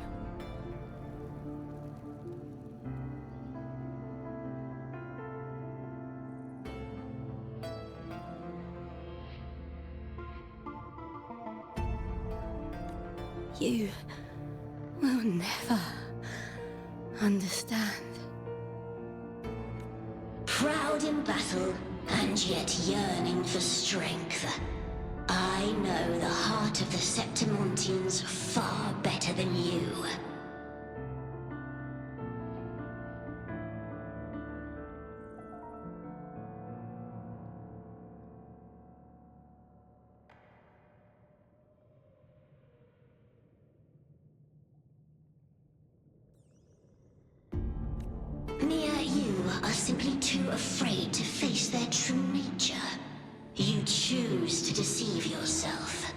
You will never understand. Proud in battle, and yet yearning for strength. I know the heart of the Septimontians far better than you. Mia, you are simply too afraid to face their true nature. You choose to deceive yourself.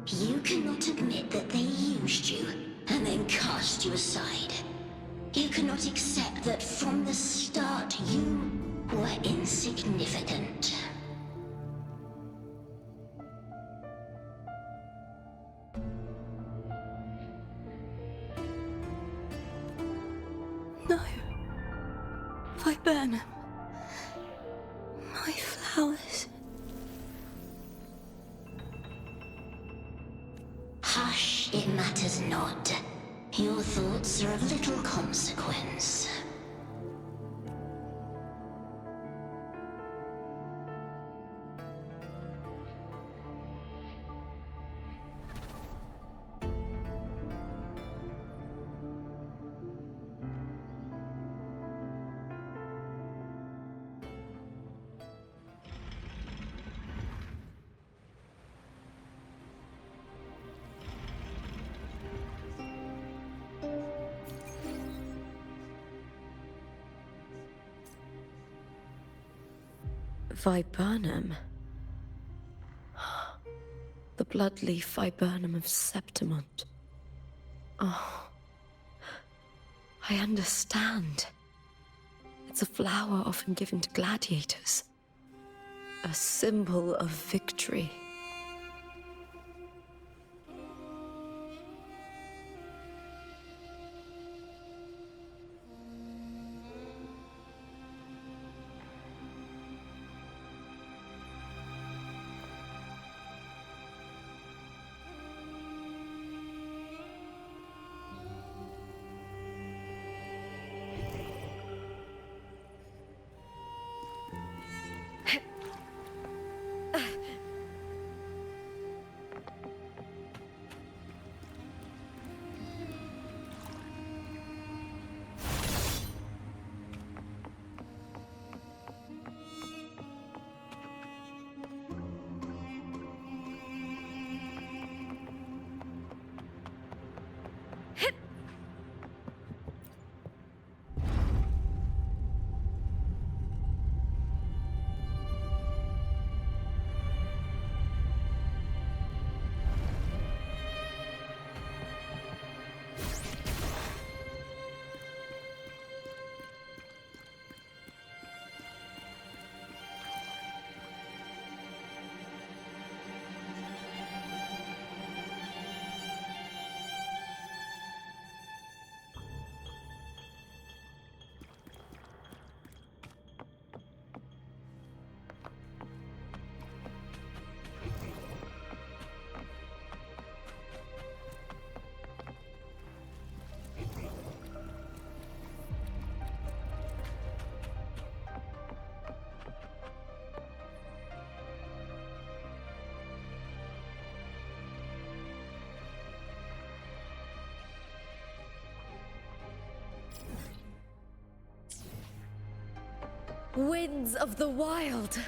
You cannot admit that they used you, and then cast you aside. You cannot accept that from the start you were insignificant. No. Viburnum. My flowers. Hush, it matters not. Your thoughts are of little consequence. Viburnum. The bloodleaf viburnum of Septimont. Oh, I understand. It's a flower often given to gladiators. A symbol of victory. Winds of the wild.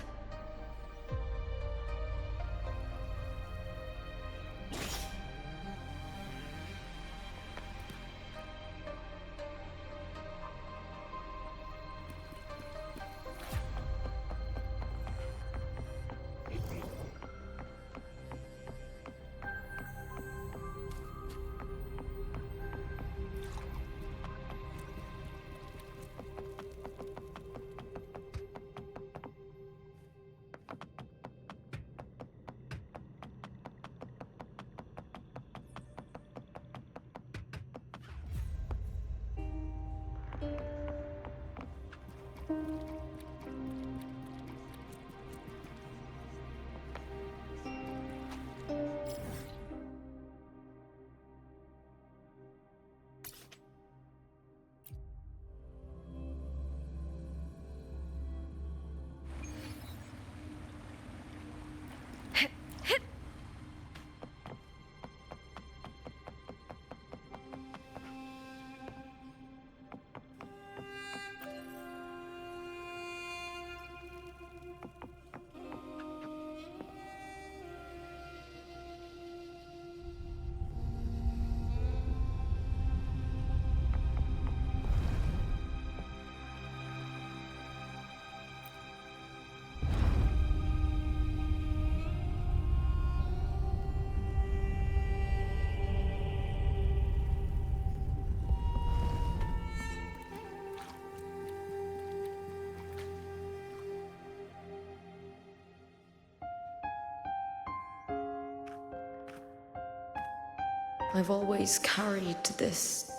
I've always carried this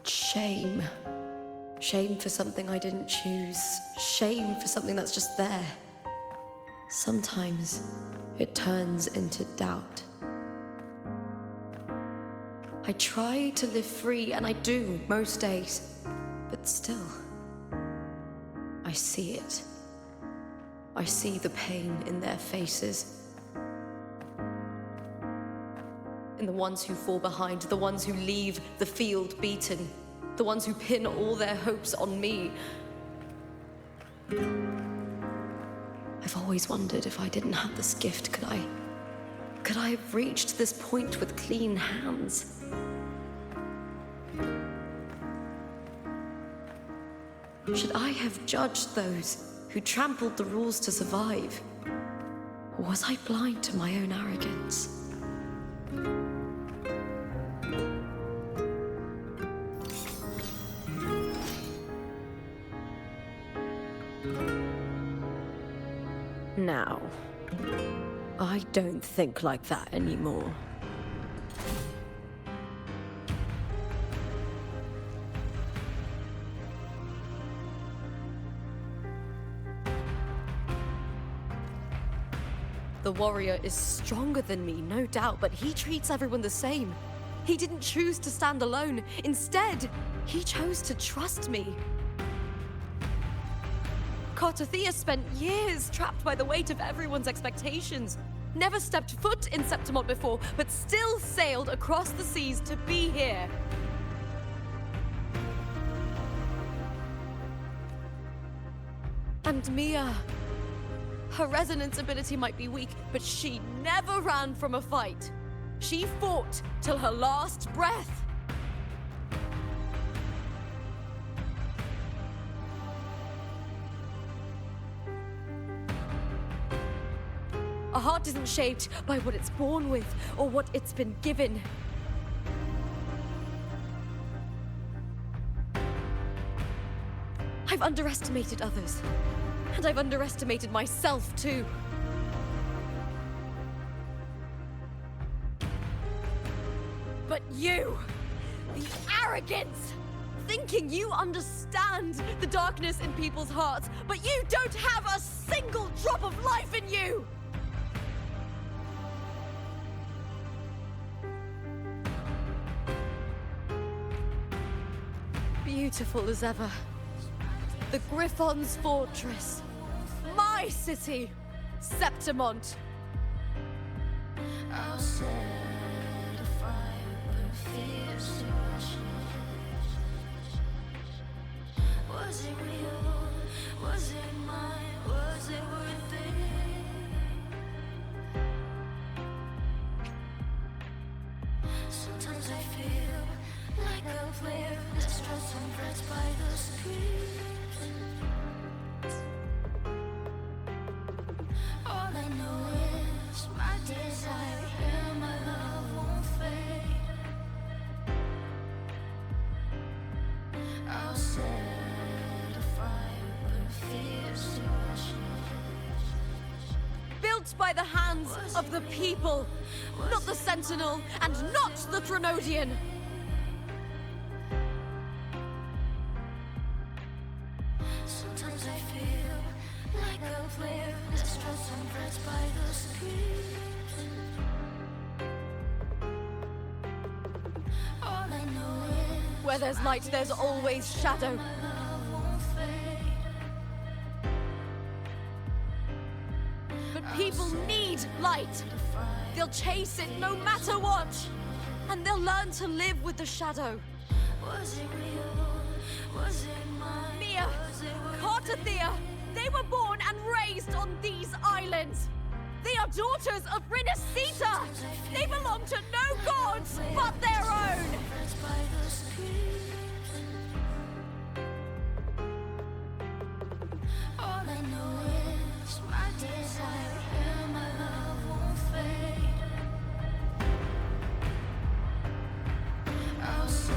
shame. Shame for something I didn't choose. Shame for something that's just there. Sometimes it turns into doubt. I try to live free, and I do most days. But still, I see it. I see the pain in their faces. In the ones who fall behind, the ones who leave the field beaten, the ones who pin all their hopes on me. I've always wondered if I didn't have this gift, could I have reached this point with clean hands? Should I have judged those who trampled the rules to survive? Or was I blind to my own arrogance? Now, I don't think like that anymore. The warrior is stronger than me, no doubt, but he treats everyone the same. He didn't choose to stand alone. Instead, he chose to trust me. Cartothea spent years trapped by the weight of everyone's expectations. Never stepped foot in Septimont before, but still sailed across the seas to be here. And Mia, her resonance ability might be weak, but she never ran from a fight. She fought till her last breath. A heart isn't shaped by what it's born with or what it's been given. I've underestimated others, and I've underestimated myself too. But you, the arrogance, thinking you understand the darkness in people's hearts, but you don't have a single drop of life in you! Beautiful as ever. The Griffon's fortress. My city, Septimont. I'll set a fire with fierce ashes. Was it real? Was it my Sometimes I feel like a player distressed and frets by the screams. All I know is my desire and my love won't fade. I'll set a fire, but fears to ashes. Built by the hands of the people, not the Sentinel and not the Threnodian. Sometimes I feel like a player distressed and frets by the screams. All I know is Where there's light, there's always shadow. my love won't fade. But people need light. They'll chase it no matter what. And they'll learn to live with the shadow. Was it real? Was it mine? Mia, Was it worth Carter Thea, they were born and raised on these islands. They are daughters of Rinascita. They belong to no gods but their own. frets by the screams. All I know is my desire and my love won't fade. I'll set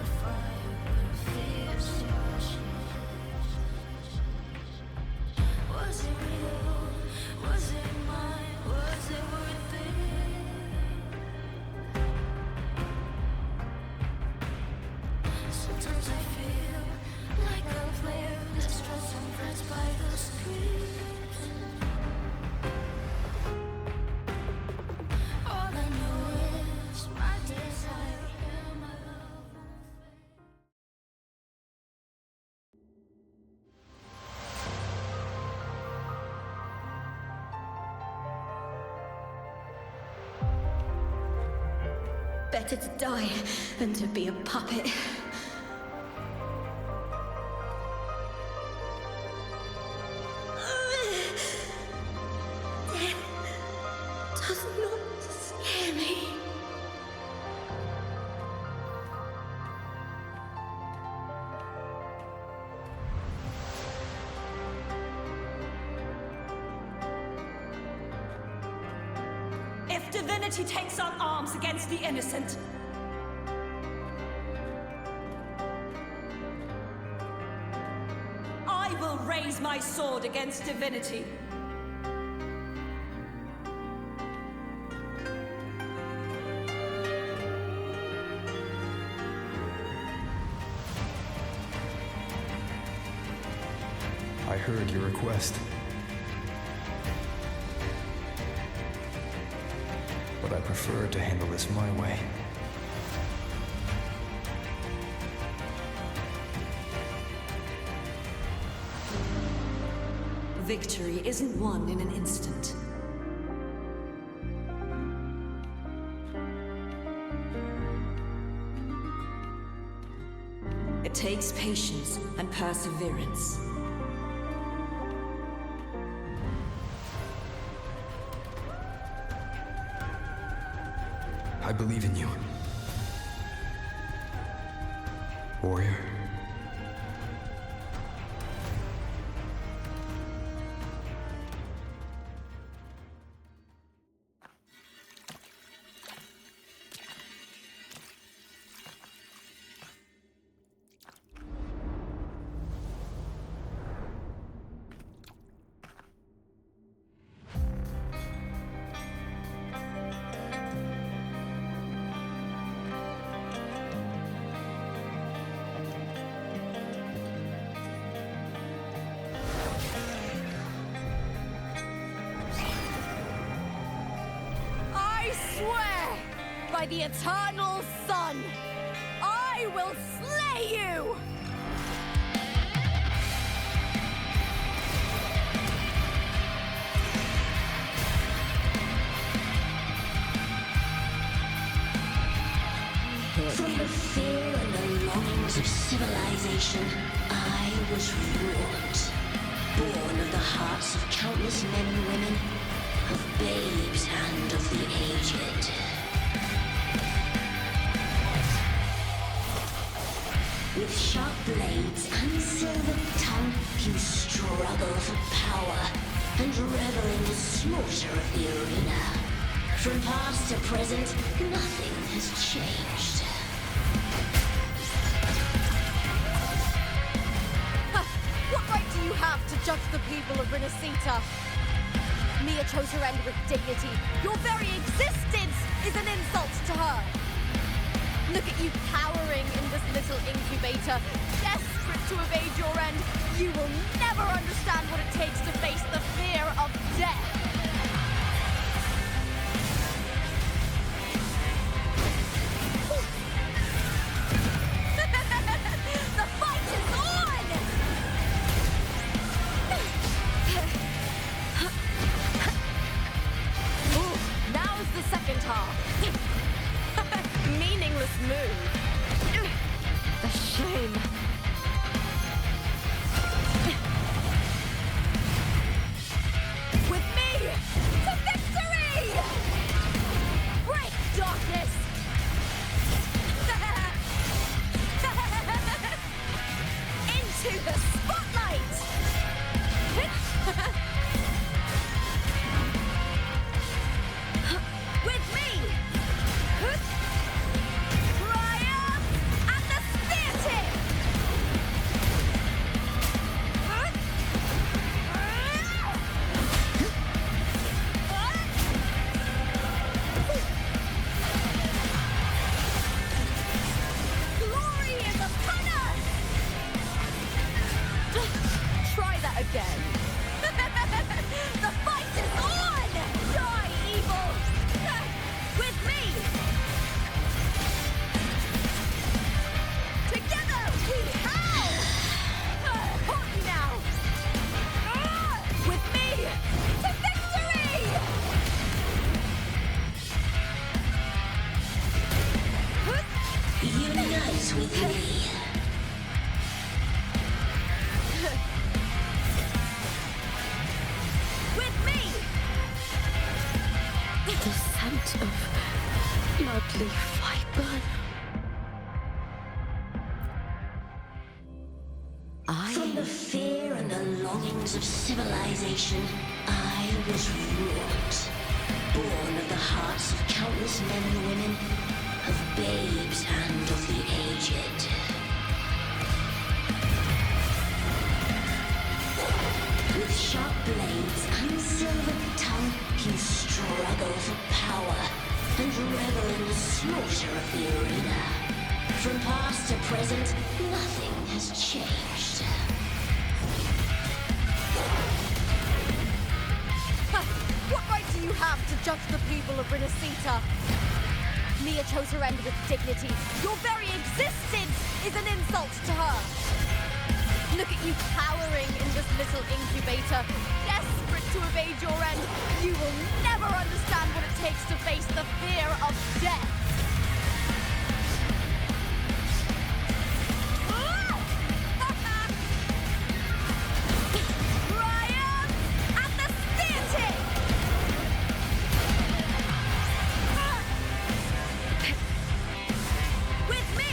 a fire, but fears to ashes. Was it real? Was it mine? Was it worth it? Sometimes I feel like a player distressed and frets by the screams. All I know is my desire and my love won't fade. Better to die than to be a puppet. Death does not scare me. If divinity takes up arms against the innocent, I will raise my sword against divinity. I heard your request. But I prefer to handle this my way. Victory isn't won in an instant. It takes patience and perseverance. I believe in you. Warrior. I swear by the eternal sun, I will slay you! From the fear and the longings of civilization, I was wrought. Born of the hearts of countless men and women, of babes and of the aged. With sharp blades and silver tongue, you struggle for power and revel in the slaughter of the arena. From past to present, nothing has changed. What right do you have to judge the people of Rinascita? Mia chose her end with dignity. Your very existence is an insult to her. Look at you cowering in this little incubator, desperate to evade your end. You will never understand what it takes to face the fear of death. The fight is on! Ooh, now's the second half. Meaningless move. A shame. With me to victory! Break darkness! Into the spotlight! With me! Triumph and the spear tip! Glory is upon us! Try that again. The fight is on! Die, evil! With me! Together we howl! Haunt me now! With me to victory! Unite with me. With me! The scent of bloodleaf viper. From the fear and the longings of civilization, I was wrought. Born of the hearts of countless men and women, of babes and of the aged. With sharp blades and silver tongue, you struggle for power and revel in the slaughter of the arena. From past to present, nothing has changed. What right do you have to judge the people of Rinascita? Mia chose her end with dignity. Your very existence is an insult to her. Look at you cowering in this little incubator, desperate to evade your end. You will never understand what it takes to face the fear of death. Triumph and the spear tip! With me!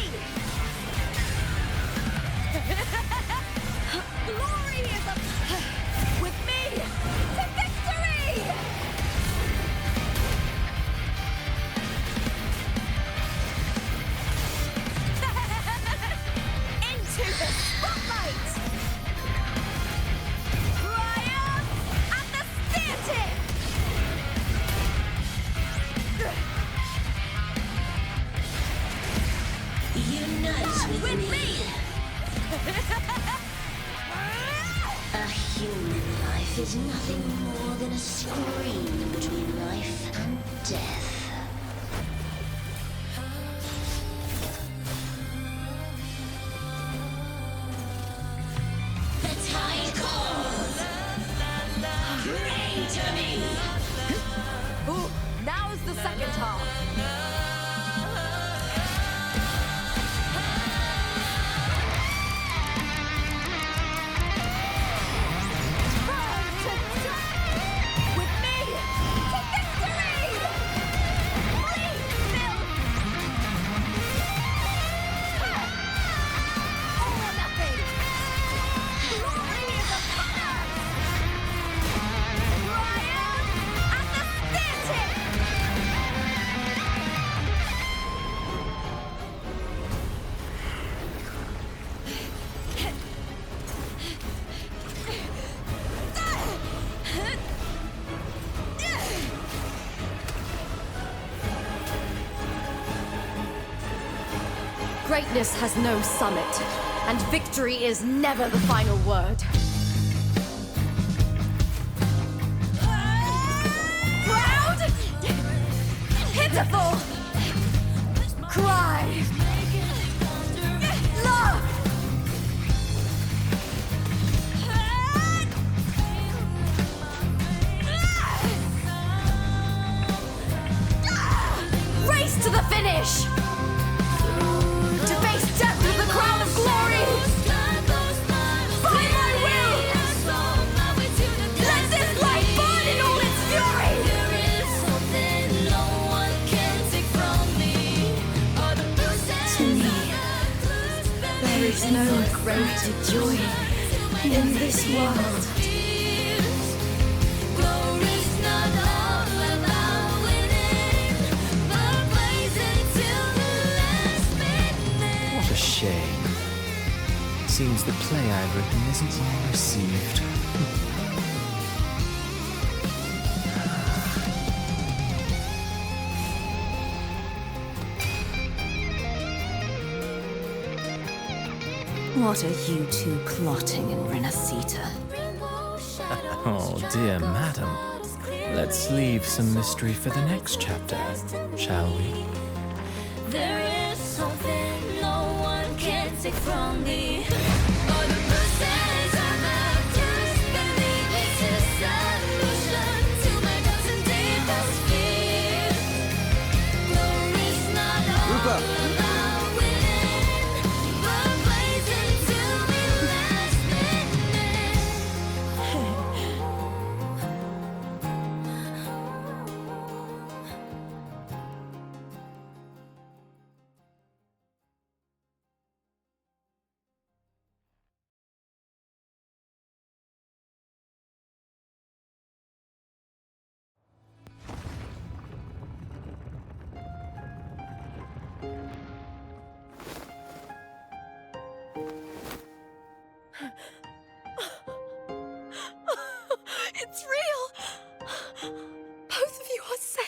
Glory is up! With me to victory! Into the spotlight! Triumph and the spear tip! Unite with me. A human life is nothing more than a screen between life and death. The tide calls. Pray to me. Ooh, now's the second half. With me to victory! Please, Bill! Greatness has no summit, and victory is never the final word. Proud! Pitiful! Cry! Love! Race to the finish! To face death with the crown of glory! By my will! Let this light burn in all its fury! To me, there is no greater joy in this world. What a shame. Seems the play I've written isn't well received. What are you two plotting in Rinascita? Oh, dear madam. Let's leave some mystery for the next chapter, shall we? There is something no one can take from me. It's real! Both of you are safe.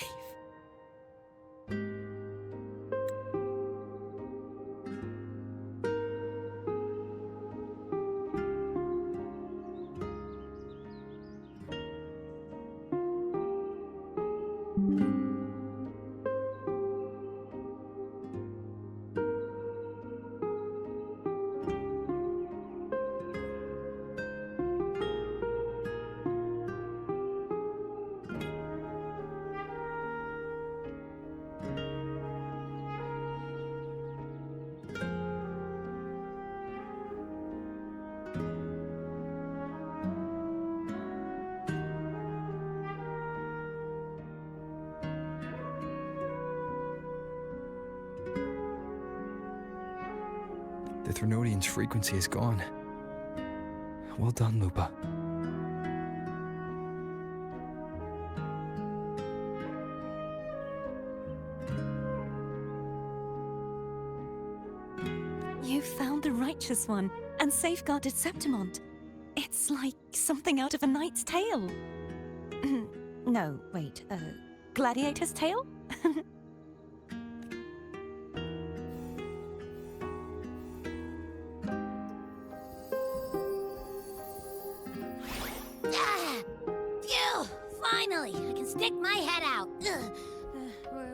The Threnodian's frequency is gone. Well done, Lupa. You found the righteous one and safeguarded Septimont. It's like something out of a knight's tale. No, wait, gladiator's tale? Phew! Finally, I can stick my head out.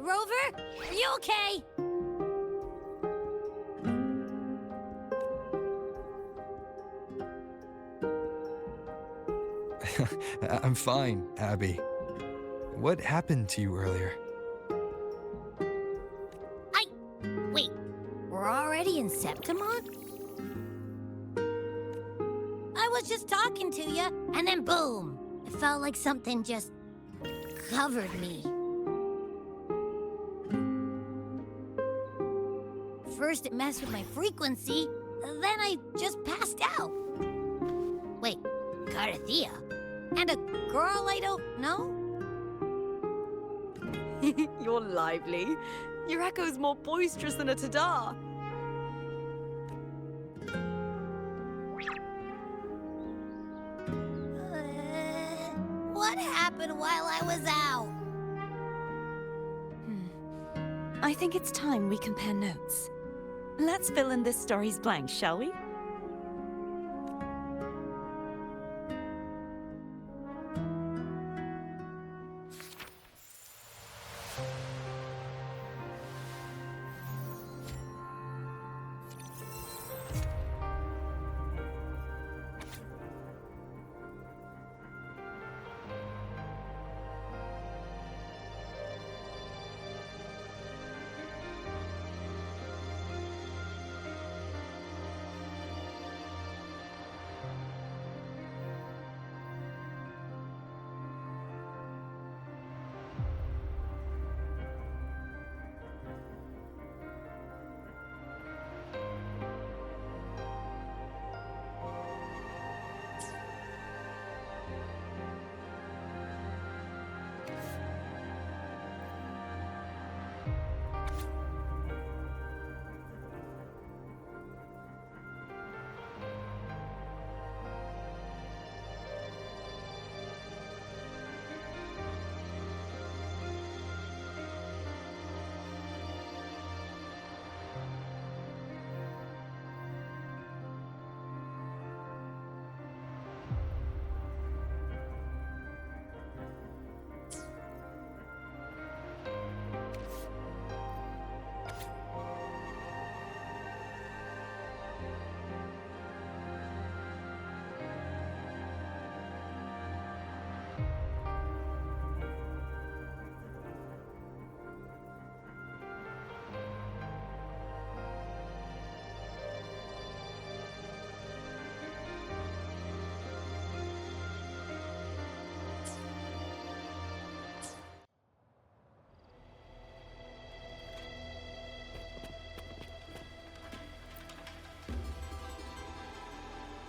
Rover, are you okay? I'm fine, Abby. What happened to you earlier? Wait, we're already in Septimont? I was just talking to you, and then boom! It felt like something just covered me. First it messed with my frequency, then I just passed out. Wait, Carthea? And a girl I don't know? You're lively. Your echo's more boisterous than a Tadar. What happened while I was out? I think it's time we compare notes. Let's fill in this story's blanks, shall we?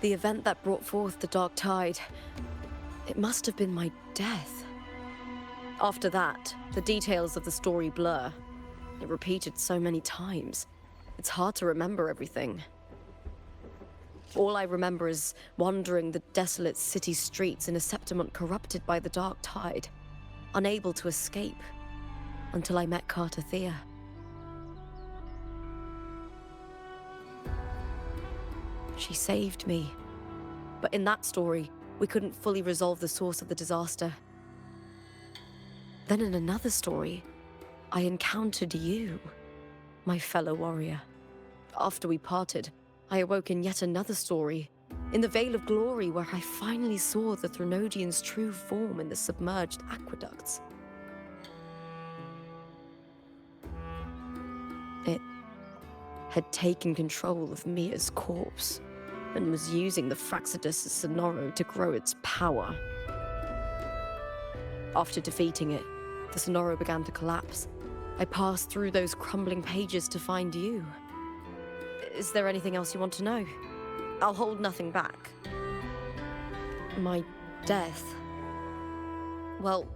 The event that brought forth the Dark Tide, it must have been my death. After that, the details of the story blur. It repeated so many times. It's hard to remember everything. All I remember is wandering the desolate city streets in a Septimont corrupted by the Dark Tide, unable to escape, until I met Cartathea. She saved me. But in that story, we couldn't fully resolve the source of the disaster. Then in another story, I encountered you, my fellow warrior. After we parted, I awoke in yet another story, in the Vale of Glory, where I finally saw the Threnodian's true form in the submerged aqueducts. It had taken control of Mia's corpse, and was using the Fraxidus Sonoro to grow its power. After defeating it, the Sonoro began to collapse. I passed through those crumbling pages to find you. Is there anything else you want to know? I'll hold nothing back. My death. Well,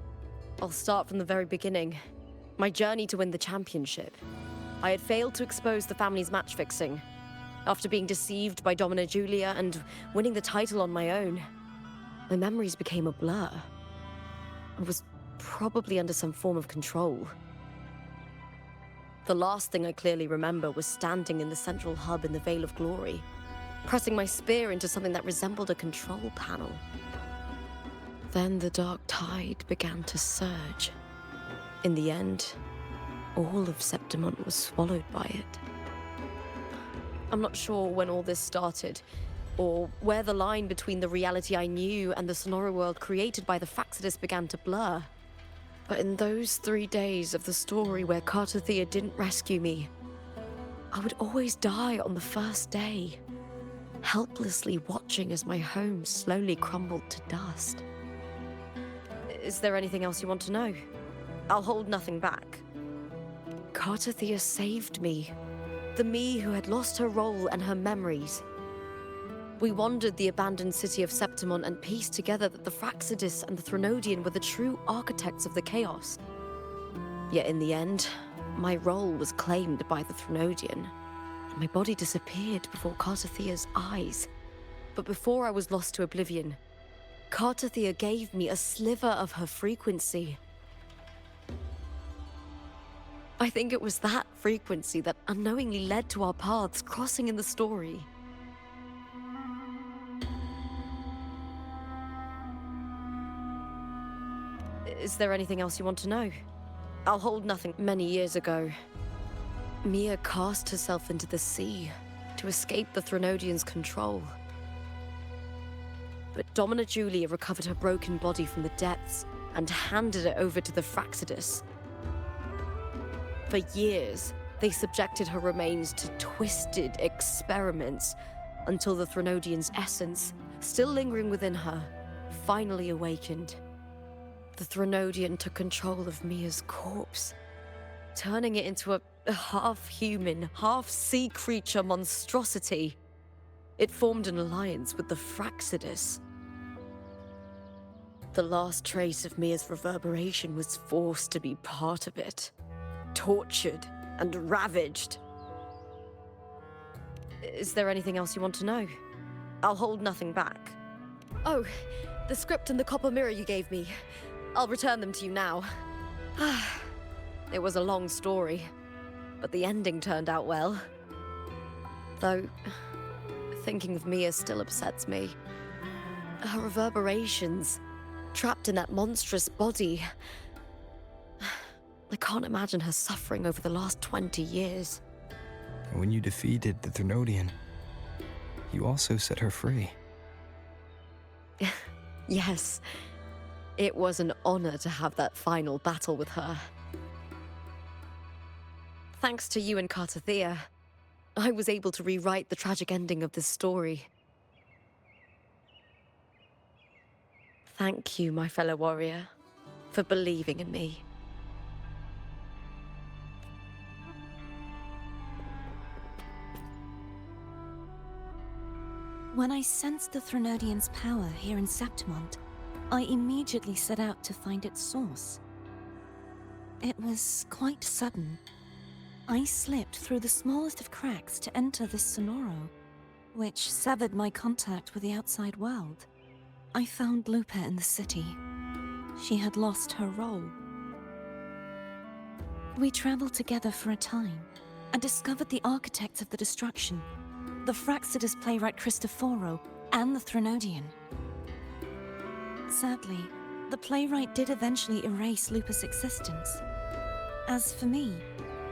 I'll start from the very beginning. My journey to win the championship. I had failed to expose the family's match fixing. After being deceived by Domina Julia and winning the title on my own, my memories became a blur. I was probably under some form of control. The last thing I clearly remember was standing in the central hub in the Vale of Glory, pressing my spear into something that resembled a control panel. Then the Dark Tide began to surge. In the end, all of Septimont was swallowed by it. I'm not sure when all this started, or where the line between the reality I knew and the Sonoro world created by the Fraxidus began to blur. But in those 3 days of the story where Cartathea didn't rescue me, I would always die on the first day, helplessly watching as my home slowly crumbled to dust. Is there anything else you want to know? I'll hold nothing back. Cartathea saved me. The me who had lost her role and her memories. We wandered the abandoned city of Septimont and pieced together that the Fraxidus and the Threnodian were the true architects of the chaos. Yet in the end, my role was claimed by the Threnodian, and my body disappeared before Cartathea's eyes. But before I was lost to oblivion, Cartathea gave me a sliver of her frequency. I think it was that frequency that unknowingly led to our paths crossing in the story. Is there anything else you want to know? I'll hold nothing. Many years ago, Mia cast herself into the sea to escape the Threnodians' control. But Domina Julia recovered her broken body from the depths and handed it over to the Fraxidus. For years, they subjected her remains to twisted experiments until the Threnodians' essence, still lingering within her, finally awakened. The Threnodian took control of Mia's corpse, turning it into a half-human, half-sea creature monstrosity. It formed an alliance with the Fraxidus. The last trace of Mia's reverberation was forced to be part of it, tortured and ravaged. Is there anything else you want to know? I'll hold nothing back. Oh, the script and the copper mirror you gave me. I'll return them to you now. It was a long story, but the ending turned out well. Though, thinking of Mia still upsets me. Her reverberations, trapped in that monstrous body. I can't imagine her suffering over the last 20 years. When you defeated the Threnodian, you also set her free. Yes. It was an honor to have that final battle with her. Thanks to you and Cartathea, I was able to rewrite the tragic ending of this story. Thank you, my fellow warrior, for believing in me. When I sensed the Threnodian's power here in Septimont, I immediately set out to find its source. It was quite sudden. I slipped through the smallest of cracks to enter this Sonoro, which severed my contact with the outside world. I found Lupa in the city. She had lost her role. We traveled together for a time and discovered the architects of the destruction, the Fraxidus playwright Cristoforo and the Threnodian. Sadly, the playwright did eventually erase Lupa's existence. As for me,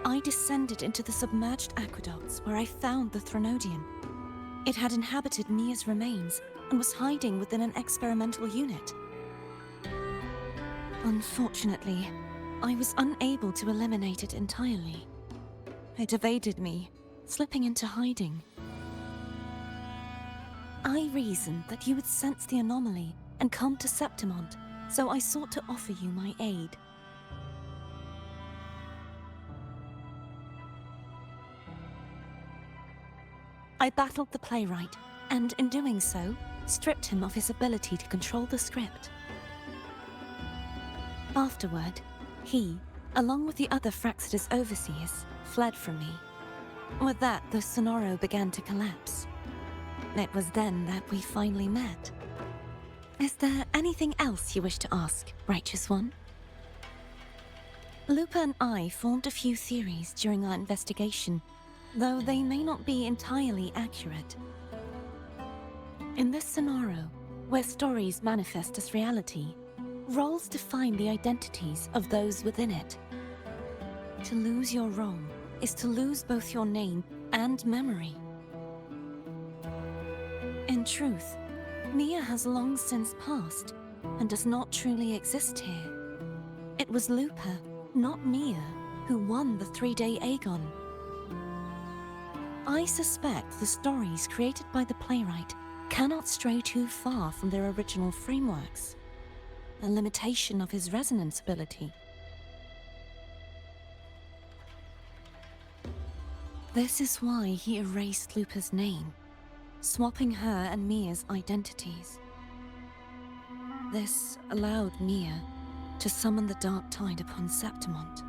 I descended into the submerged aqueducts where I found the Threnodian. It had inhabited Mia's remains and was hiding within an experimental unit. Unfortunately, I was unable to eliminate it entirely. It evaded me, slipping into hiding. I reasoned that you would sense the anomaly and come to Septimont, so I sought to offer you my aid. I battled the playwright, and in doing so, stripped him of his ability to control the script. Afterward, he, along with the other Fraxidus overseers, fled from me. With that, the Sonoro began to collapse. It was then that we finally met. Is there anything else you wish to ask, Righteous One? Lupa and I formed a few theories during our investigation, though they may not be entirely accurate. In this Sonoro, where stories manifest as reality, roles define the identities of those within it. To lose your role is to lose both your name and memory. In truth, Mia has long since passed and does not truly exist here. It was Lupa, not Mia, who won the 3-day Aegon. I suspect the stories created by the playwright cannot stray too far from their original frameworks, a limitation of his resonance ability. This is why he erased Lupa's name, swapping her and Mia's identities. This allowed Mia to summon the dark tide upon Septimont.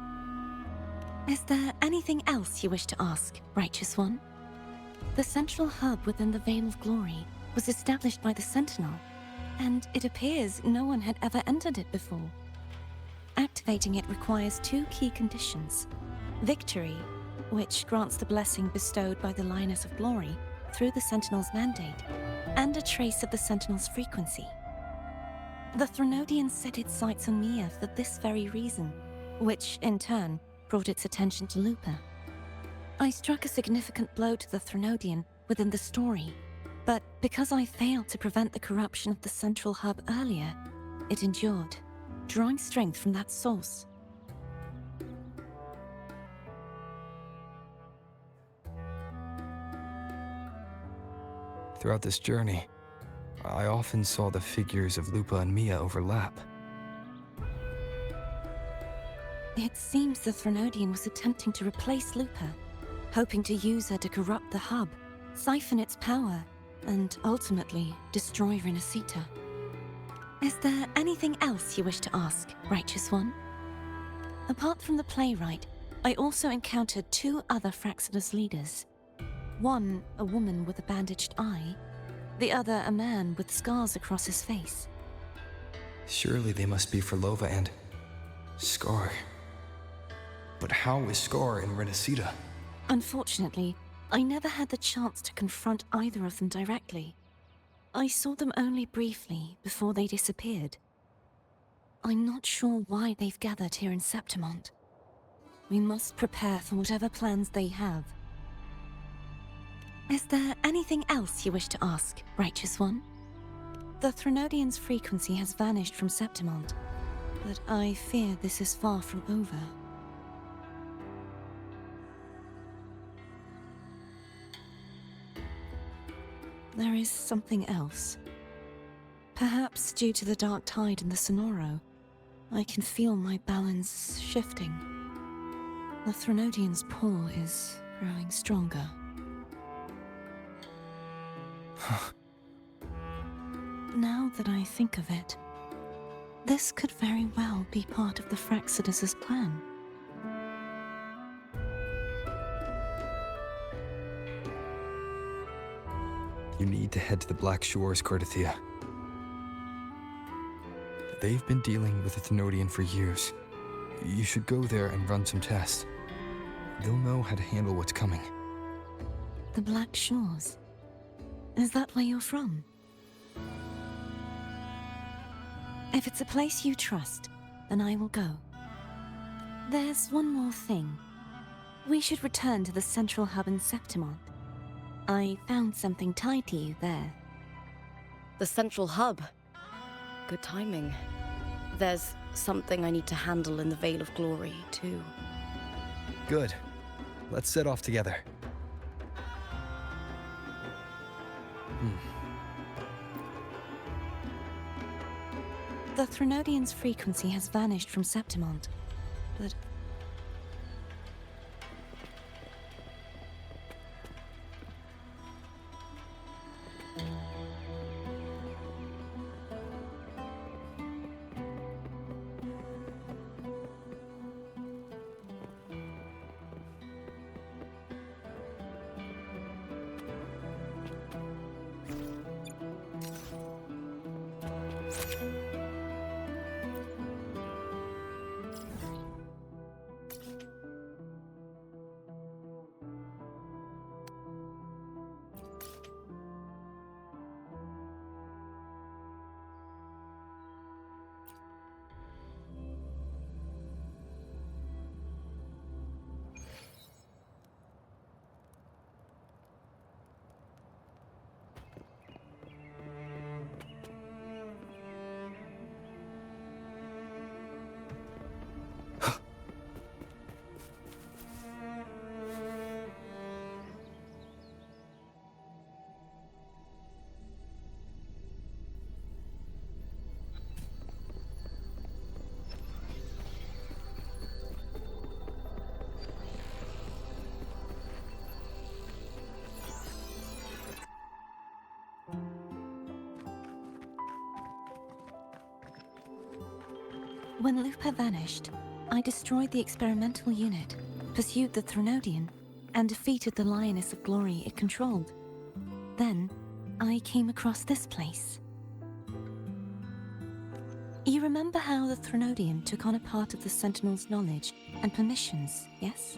Is there anything else you wish to ask, Righteous One? The central hub within the Veil of Glory was established by the Sentinel, and it appears no one had ever entered it before. Activating it requires 2 key conditions: Victory, which grants the blessing bestowed by the Lioness of Glory through the Sentinel's mandate, and a trace of the Sentinel's frequency. The Threnodian set its sights on Mia for this very reason, which, in turn, brought its attention to Lupa. I struck a significant blow to the Threnodian within the story, but because I failed to prevent the corruption of the central hub earlier, it endured, drawing strength from that source. Throughout this journey, I often saw the figures of Lupa and Mia overlap. It seems the Threnodian was attempting to replace Lupa, hoping to use her to corrupt the hub, siphon its power, and ultimately destroy Rinascita. Is there anything else you wish to ask, Righteous One? Apart from the playwright, I also encountered two other Fraxidus leaders. One, a woman with a bandaged eye, the other a man with scars across his face. Surely they must be for Lova and Scar. But how is Scar in Rinascita? Unfortunately, I never had the chance to confront either of them directly. I saw them only briefly before they disappeared. I'm not sure why they've gathered here in Septimont. We must prepare for whatever plans they have. Is there anything else you wish to ask, Righteous One? The Threnodian's frequency has vanished from Septimont, but I fear this is far from over. There is something else. Perhaps due to the dark tide in the Sonoro, I can feel my balance shifting. The Threnodian's pull is growing stronger. Now that I think of it, this could very well be part of the Fraxidus' plan. You need to head to the Black Shores, Cordothea. They've been dealing with the Thenodian for years. You should go there and run some tests. They'll know how to handle what's coming. The Black Shores? Is that where you're from? If it's a place you trust, then I will go. There's one more thing. We should return to the central hub in Septimont. I found something tied to you there. The central hub. Good timing. There's something I need to handle in the Veil of Glory, too. Good. Let's set off together. The Threnodian's frequency has vanished from Septimont, but when Lupa vanished, I destroyed the experimental unit, pursued the Threnodian, and defeated the Lioness of Glory it controlled. Then, I came across this place. You remember how the Threnodian took on a part of the Sentinel's knowledge and permissions, yes?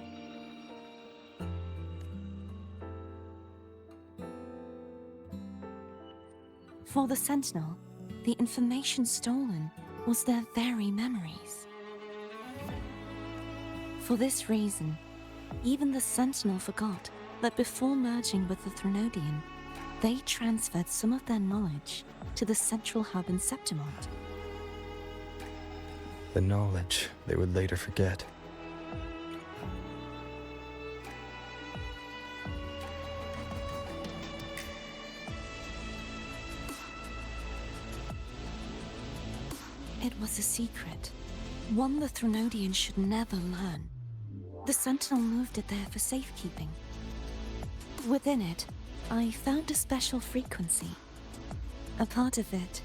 For the Sentinel, the information stolen was their very memories. For this reason, even the Sentinel forgot that before merging with the Threnodian, they transferred some of their knowledge to the central hub in Septimont. The knowledge they would later forget. It was a secret, one the Threnodian should never learn. The Sentinel moved it there for safekeeping. Within it, I found a special frequency. A part of it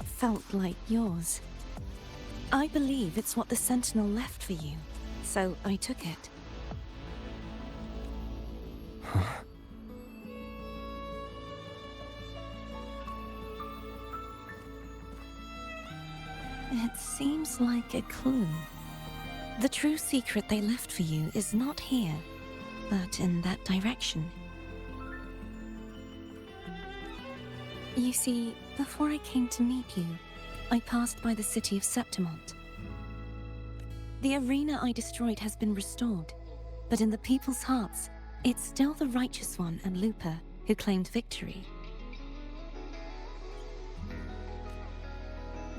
felt like yours. I believe it's what the Sentinel left for you, so I took it. It seems like a clue. The true secret they left for you is not here, but in that direction. You see, before I came to meet you, I passed by the city of Septimont. The arena I destroyed has been restored, but in the people's hearts, it's still the Righteous One and Lupa who claimed victory.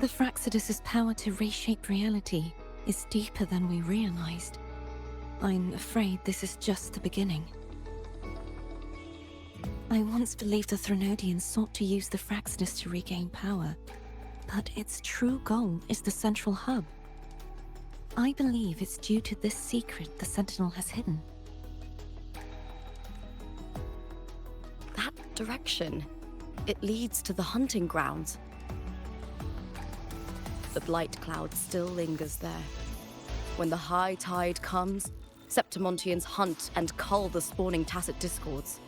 The Fraxidus' power to reshape reality is deeper than we realized. I'm afraid this is just the beginning. I once believed the Threnodians sought to use the Fraxidus to regain power, but its true goal is the central hub. I believe it's due to this secret the Sentinel has hidden. That direction, it leads to the hunting grounds. The blight cloud still lingers there. When the high tide comes, Septimontians hunt and cull the spawning tacit discords.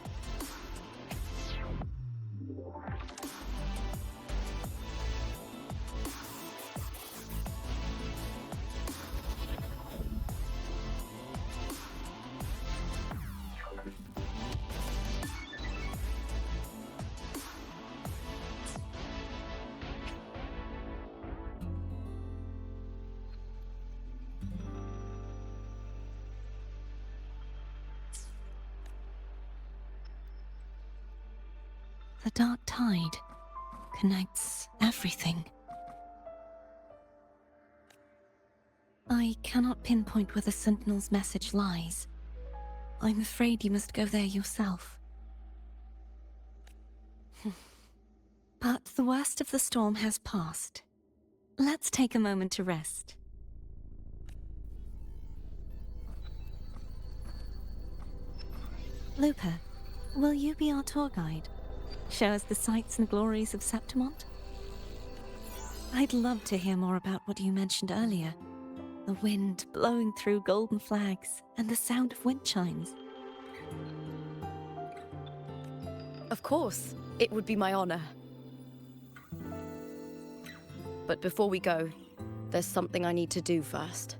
The dark tide connects everything. I cannot pinpoint where the Sentinel's message lies. I'm afraid you must go there yourself. But the worst of the storm has passed. Let's take a moment to rest. Lupa, will you be our tour guide? Show us the sights and glories of Septimont? I'd love to hear more about what you mentioned earlier. The wind blowing through golden flags and the sound of wind chimes. Of course, it would be my honor. But before we go, there's something I need to do first.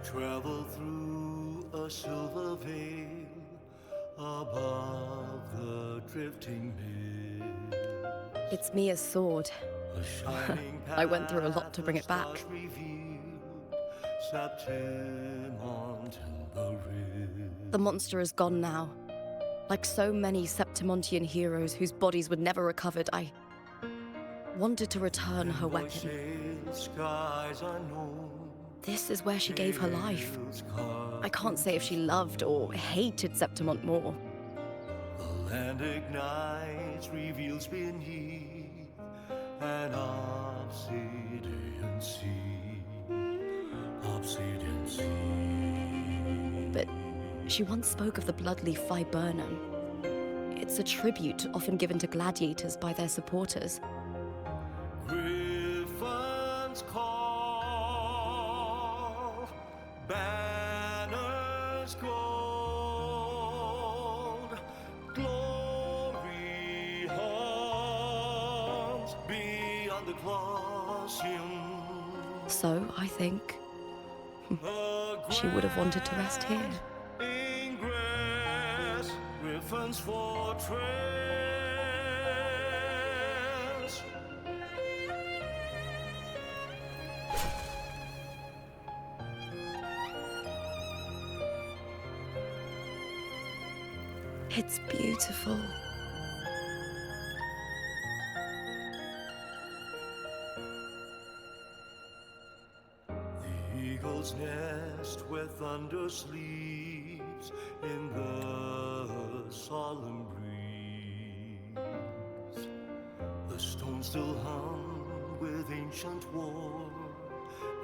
Travel through a silver veil above the drifting mill. It's Mia's sword. I went through a lot to bring it back. The monster is gone now. Like so many Septimontian heroes whose bodies were never recovered, I wanted to return her weapon. This is where she gave her life. I can't say if she loved or hated Septimont more. The land ignites, reveals beneath an obsidian sea. Obsidian sea. But she once spoke of the bloodleaf viburnum, It's a tribute often given to gladiators by their supporters. Griffins call, banners gold, glory hums beyond the Colosseum. So, I think, she would have wanted to rest here. Ingress, Griffin's fortress. It's beautiful. The eagle's nest where thunder sleeps in the solemn breeze. The stone still hung with ancient war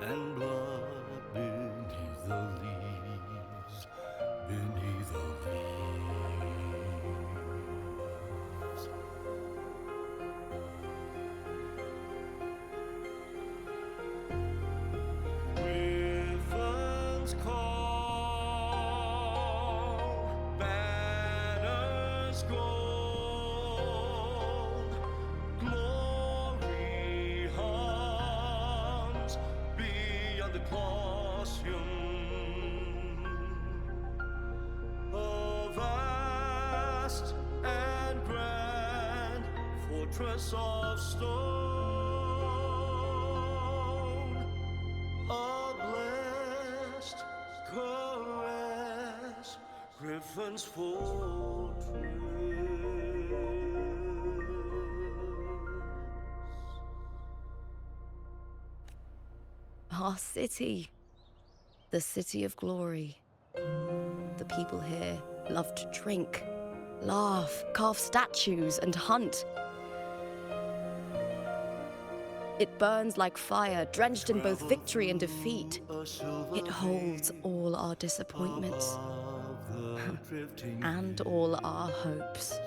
and blood beneath the leaves, beneath the leaves. Griffins call, banners gold, glory hums beyond the Colosseum. A vast and grand fortress of stone, a blessed caress, Griffin's fortress. Our city. The city of glory. The people here love to drink, laugh, carve statues, and hunt. It burns like fire, drenched in both victory and defeat. It holds all our disappointments and all our hopes.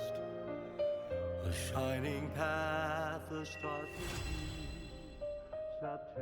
A shining path, a star to be,